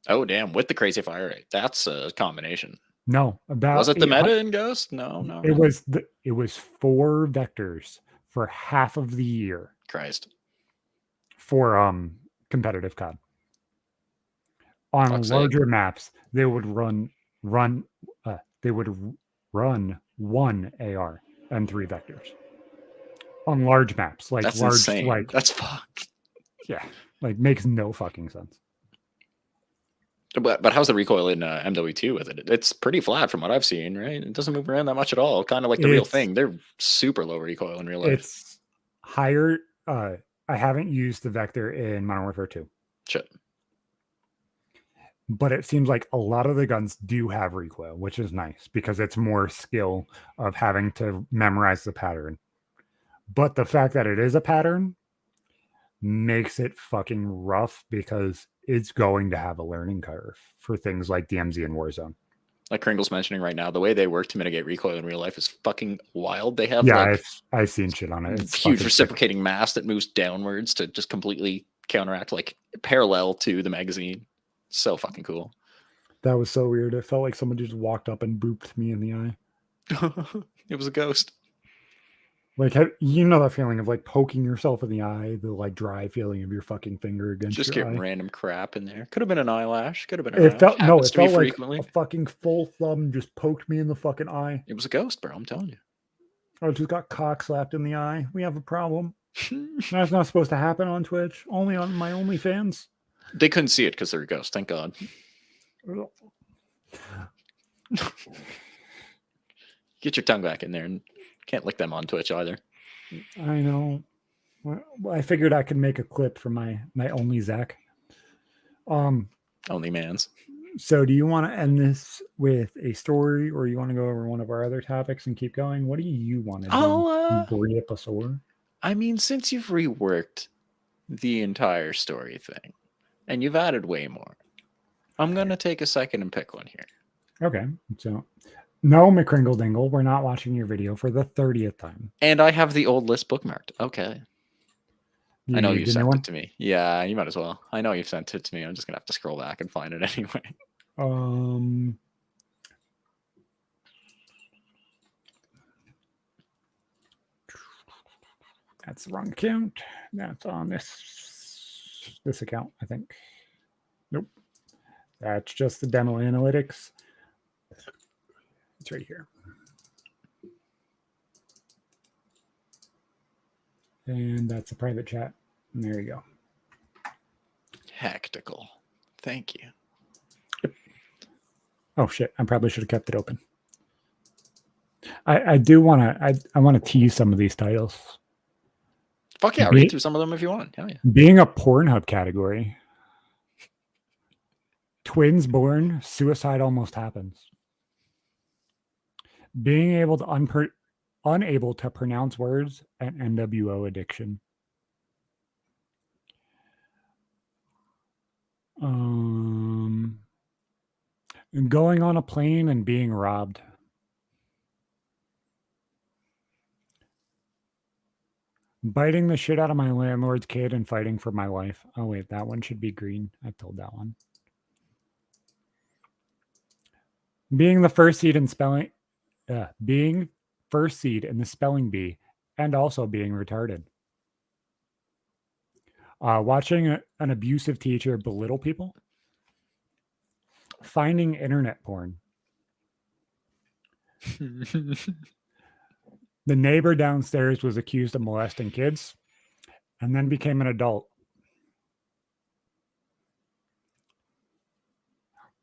Oh, damn. With the crazy fire rate. That's a combination. No. Was it the meta in Ghost? No. It was 4 vectors for half of the year. Christ. For competitive COD. On larger maps, they would run one AR and 3 vectors. On large maps, like that's large, insane. like that's fucked. Yeah, like makes no fucking sense. But how's the recoil in MW2 with it? It's pretty flat from what I've seen, right? It doesn't move around that much at all. Kind of like the real thing. They're super low recoil in real life. It's higher. I haven't used the Vector in Modern Warfare 2. Shit. But it seems like a lot of the guns do have recoil, which is nice because it's more skill of having to memorize the pattern. But the fact that it is a pattern makes it fucking rough because it's going to have a learning curve for things like DMZ and Warzone. Like Kringle's mentioning right now, the way they work to mitigate recoil in real life is fucking wild. They have I've seen shit on it. It's huge reciprocating mass that moves downwards to just completely counteract, like parallel to the magazine. So fucking cool. That was so weird. It felt like someone just walked up and booped me in the eye. It was a ghost. Like, you know that feeling of like poking yourself in the eye, the like dry feeling of your fucking finger against just your getting eye. random crap in there. Could have been an eyelash. Could have been. It felt like frequently. A fucking full thumb just poked me in the fucking eye. It was a ghost, bro. I'm telling you. I just got cock slapped in the eye. We have a problem. That's not supposed to happen on Twitch. Only on my OnlyFans. They couldn't see it because they're a ghost. Thank God. Get your tongue back in there, and can't lick them on Twitch either. I know. Well, I figured I could make a clip for my only Zac. Only man's. So do you want to end this with a story, or you want to go over one of our other topics and keep going? What do you want to do? Briopasaur? I mean, since you've reworked the entire story thing, and you've added way more, I'm going to take a second and pick one here. Okay. So, no, McCringle Dingle, we're not watching your video for the 30th time. And I have the old list bookmarked. Okay. I know you sent it to me. Yeah, you might as well. I know you've sent it to me. I'm just going to have to scroll back and find it anyway. That's the wrong account. That's on this account, I think. Nope. That's just the demo analytics. It's right here. And that's a private chat. And there you go. Hectical. Thank you. Yep. Oh shit! I probably should have kept it open. I do want to. I want to tease some of these titles. Fuck yeah! Read through some of them if you want. Hell yeah. Being a Pornhub category. Twins born, suicide almost happens. Being able to unable to pronounce words and NWO addiction. Going on a plane and being robbed. Biting the shit out of my landlord's kid and fighting for my life. Oh wait, that one should be green. I told that one. Being the first seed in spelling, being first seed in the spelling bee, and also being retarded. Watching an abusive teacher belittle people. Finding internet porn. The neighbor downstairs was accused of molesting kids and then became an adult.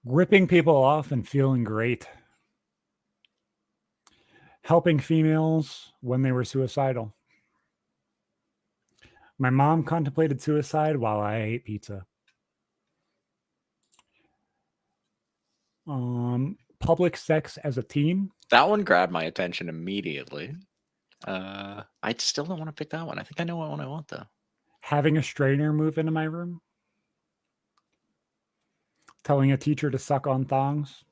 Ripping people off and feeling great. Helping females when they were suicidal. My mom contemplated suicide while I ate pizza. Public sex as a teen. That one grabbed my attention immediately. I still don't want to pick that one. I think I know what one I want, though. Having a strainer move into my room. Telling a teacher to suck on thongs.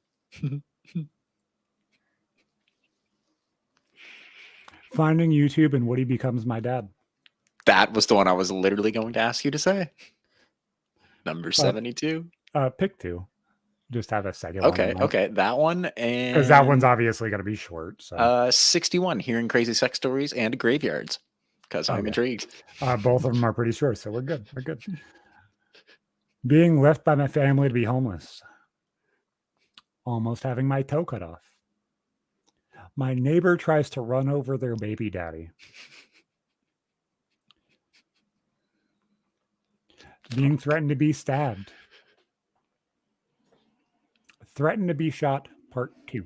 Finding YouTube and Woody becomes my dad. That was the one I was literally going to ask you to say. Number 72. Pick two. Just have a second one. Okay. That one, and because that one's obviously going to be short. So 61, hearing crazy sex stories and graveyards, because I'm intrigued. Both of them are pretty short, so we're good. We're good. Being left by my family to be homeless. Almost having my toe cut off. My neighbor tries to run over their baby daddy. Being threatened to be stabbed. Threatened to be shot, part 2.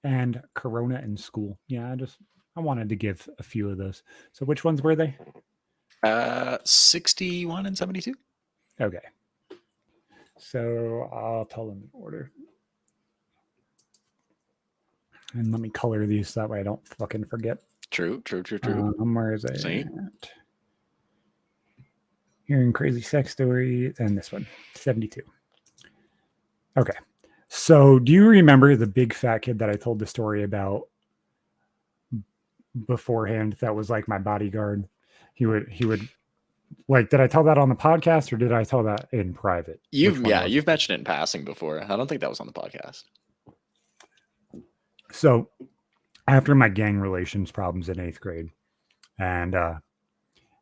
And Corona in school. Yeah, I wanted to give a few of those. So which ones were they? 61 and 72. Okay. So I'll tell them in order. And let me color these so that way I don't fucking forget. True. Where is it? Hearing crazy sex stories, and this one, 72. Okay. So do you remember the big fat kid that I told the story about beforehand that was like my bodyguard? He would like, did I tell that on the podcast or did I tell that in private? You've mentioned it in passing before. I don't think that was on the podcast. So after my gang relations problems in 8th grade and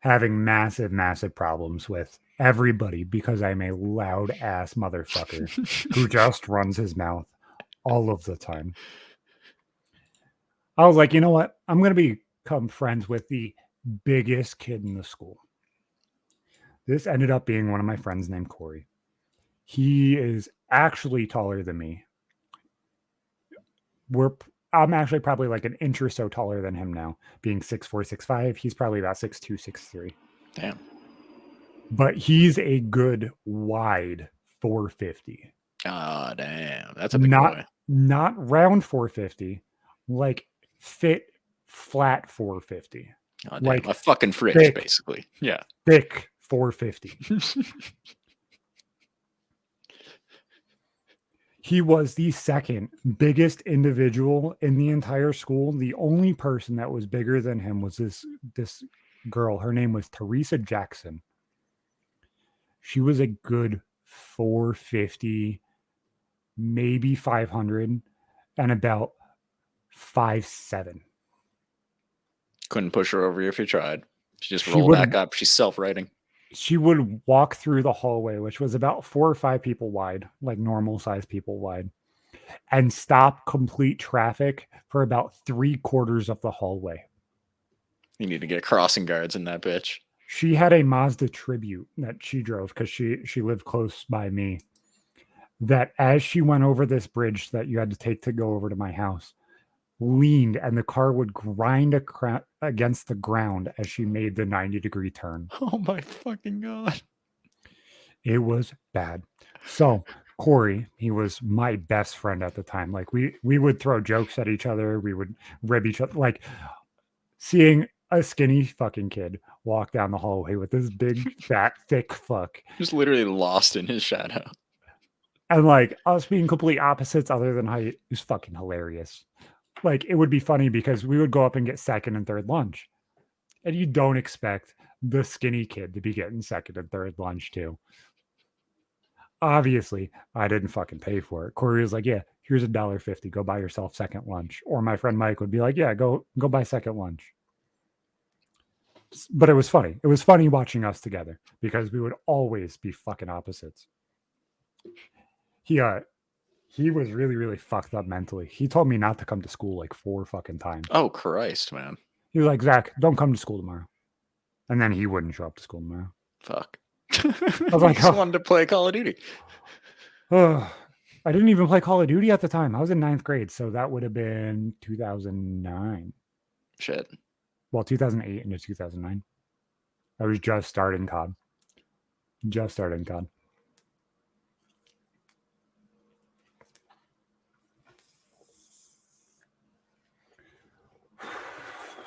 having massive problems with everybody because I'm a loud ass motherfucker who just runs his mouth all of the time. I was like, you know what? I'm going to become friends with the biggest kid in the school. This ended up being one of my friends named Corey. He is actually taller than me. I'm actually probably like an inch or so taller than him now, being 6'4", 6'5". He's probably about 6'2", 6'3". Damn. But he's a good wide 450. Oh, damn. That's a big boy. Not round 450, like fit, flat 450. Oh, damn. Like a fucking fridge, thick, basically. Yeah. Thick 450. He was the second biggest individual in the entire school. The only person that was bigger than him was this girl. Her name was Teresa Jackson. She was a good 450, maybe 500, and about 5'7". Couldn't push her over if you tried. She just She rolled wouldn't- back up. She's self-righting. She would walk through the hallway, which was about 4 or 5 people wide, like normal size people wide, and stop complete traffic for about 3/4 of the hallway. You need to get crossing guards in that bitch. She had a Mazda Tribute that she drove because she lived close by me. That as she went over this bridge that you had to take to go over to my house, leaned and the car would grind against the ground as she made the 90-degree turn. Oh my fucking God. It was bad. So Corey, he was my best friend at the time. Like we would throw jokes at each other. We would rib each other. Like seeing a skinny fucking kid walk down the hallway with this big, fat, thick fuck. Just literally lost in his shadow. And like us being complete opposites other than height is fucking hilarious. Like it would be funny because we would go up and get second and third lunch. And you don't expect the skinny kid to be getting second and third lunch too. Obviously, I didn't fucking pay for it. Corey was like, yeah, here's $1.50. Go buy yourself second lunch. Or my friend Mike would be like, yeah, go buy second lunch. But it was funny. It was funny watching us together because we would always be fucking opposites. He was really, really fucked up mentally. He told me not to come to school like 4 fucking times. Oh, Christ, man. He was like, Zach, don't come to school tomorrow. And then he wouldn't show up to school tomorrow. Fuck. I was like, just wanted to play Call of Duty. I didn't even play Call of Duty at the time. I was in 9th grade, so that would have been 2009. Shit. Well, 2008 into 2009. I was just starting COD.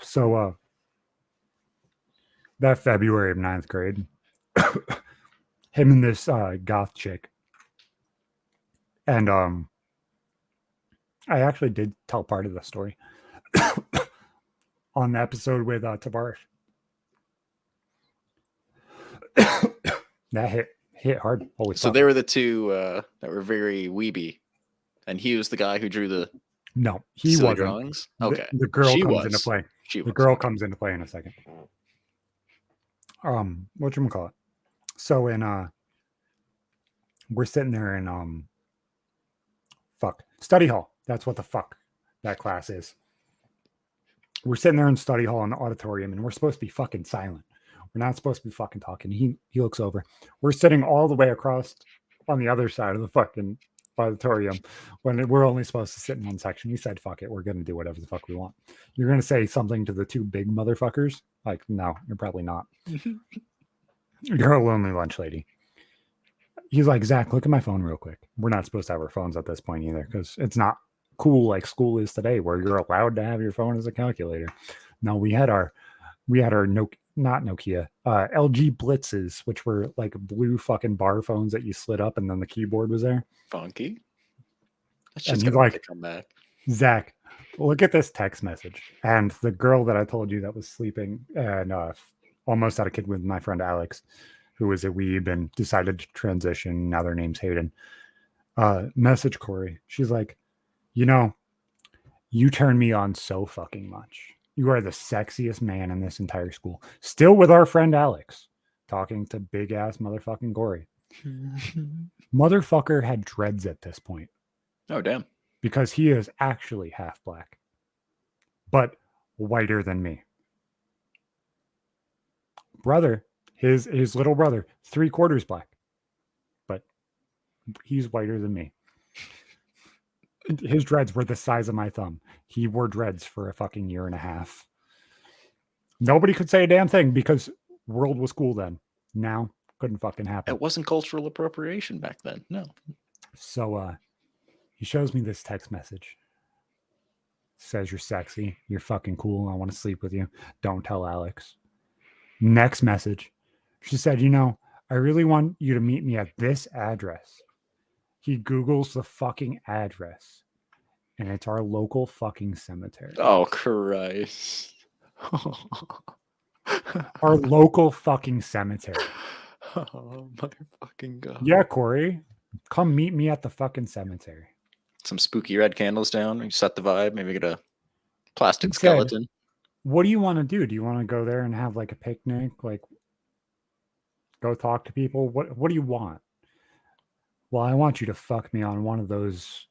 So, that February of 9th grade, him and this goth chick, and I actually did tell part of the story on the episode with Tavares. That hit hard. Holy So fuck. they were the two that were very weeby, and he was the guy who drew the No, he silly wasn't. drawings. Okay, The girl She comes was. into play. She The was. girl comes into play in a second. Whatchamacallit? So in we're sitting there in study hall. That's what the fuck that class is. We're sitting there in study hall in the auditorium, and we're supposed to be fucking silent. We're not supposed to be fucking talking. He looks over. We're sitting all the way across on the other side of the fucking auditorium when we're only supposed to sit in one section. He said, fuck it, we're going to do whatever the fuck we want. You're going to say something to the 2 big motherfuckers? Like, no, you're probably not. You're a lonely lunch lady. He's like, Zach, look at my phone real quick. We're not supposed to have our phones at this point either because it's not cool like school is today where you're allowed to have your phone as a calculator. No, we had our Nokia, LG Blitzes, which were like blue fucking bar phones that you slid up and then the keyboard was there. Funky. That's And just he's gonna like, come back. Zach, look at this text message. And the girl that I told you that was sleeping and almost had a kid with my friend Alex, who was a weeb and decided to transition. Now their name's Hayden. Message Corey. She's like, you turn me on so fucking much. You are the sexiest man in this entire school. Still with our friend Alex, talking to big ass motherfucking Corey. Motherfucker had dreads at this point. Oh, damn. Because he is actually half black, but whiter than me. Brother, his little brother, 3/4 black, but he's whiter than me. His dreads were the size of my thumb. He wore dreads for a fucking year and a half. Nobody could say a damn thing because world was cool then. Now, couldn't fucking happen. It wasn't cultural appropriation back then. No. So he shows me this text message. Says you're sexy. You're fucking cool. I want to sleep with you. Don't tell Alex. Next message. She said, I really want you to meet me at this address. He Googles the fucking address, and it's our local fucking cemetery. Oh, Christ. Our local fucking cemetery. Oh, motherfucking God. Yeah, Corey. Come meet me at the fucking cemetery. Some spooky red candles down. You set the vibe. Maybe get a Plastic He said, skeleton. what do you want to do? Do you want to go there and have like a picnic? Like, go talk to people? What do you want? Well, I want you to fuck me on one of those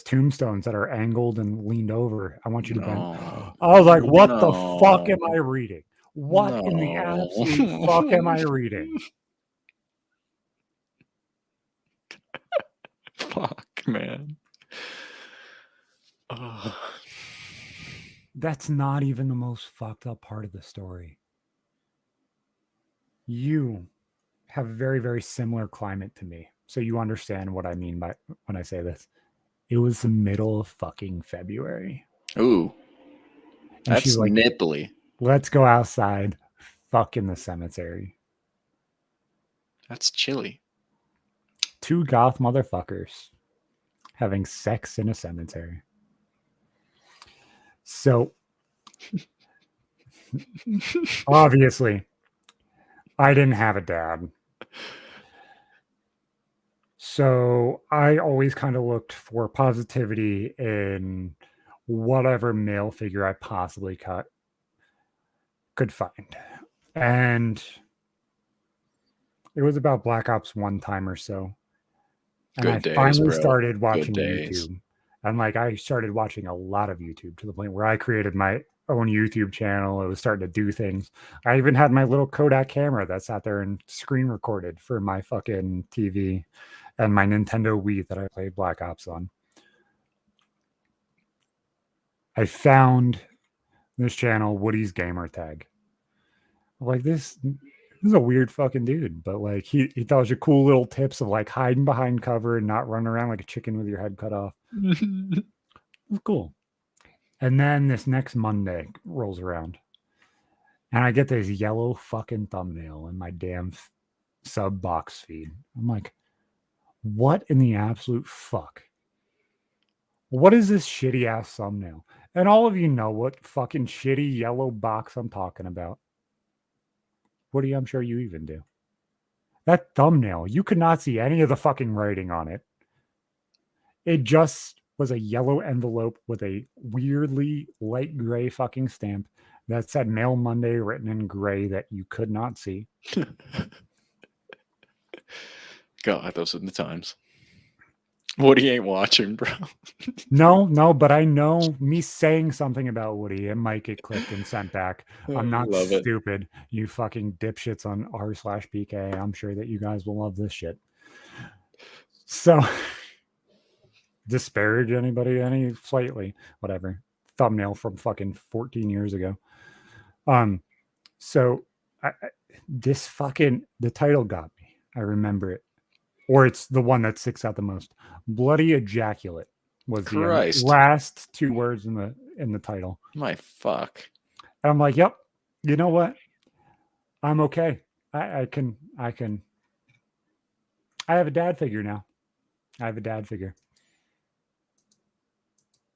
tombstones that are angled and leaned over. I want you to bend. No. I was like, what the fuck am No. I reading? What in the No. absolute fuck am I reading? Fuck, man. That's not even the most fucked up part of the story. You have a very, very similar climate to me. So you understand what I mean by when I say this. It was the middle of fucking February. Ooh. And That's she's like, nipply. let's go outside. Fuck in the cemetery. That's chilly. 2 goth motherfuckers having sex in a cemetery. So obviously, I didn't have a dad. So I always kind of looked for positivity in whatever male figure I possibly could find. And it was about Black Ops 1 time or so. And Good I days, finally bro. started watching Good days. YouTube. And like I started watching a lot of YouTube to the point where I created my own YouTube channel. It was starting to do things. I even had my little Kodak camera that sat there and screen recorded for my fucking TV and my Nintendo Wii that I played Black Ops on. I found this channel, Woody's Gamer Tag. Like this is a weird fucking dude, but like he tells you cool little tips of like hiding behind cover and not running around like a chicken with your head cut off. It's cool. And then this next Monday rolls around and I get this yellow fucking thumbnail in my damn sub box feed. I'm like, what in the absolute fuck? What is this shitty ass thumbnail? And all of you know what fucking shitty yellow box I'm talking about. Woody, I'm sure you even do. That thumbnail, you could not see any of the fucking writing on it. It just was a yellow envelope with a weirdly light gray fucking stamp that said Mail Monday written in gray that you could not see. God, those are the times. Woody ain't watching, bro. No, but I know me saying something about Woody, it might get clipped and sent back. I'm not stupid. You fucking dipshits on r/PK. I'm sure that you guys will love this shit. So disparage anybody any slightly, whatever. Thumbnail from fucking 14 years ago. So this fucking the title got me. I remember it. Or it's the one that sticks out the most. Bloody ejaculate was the last 2 words in the title. My fuck. And I'm like, yep. You know what? I'm okay. I have a dad figure now. I have a dad figure.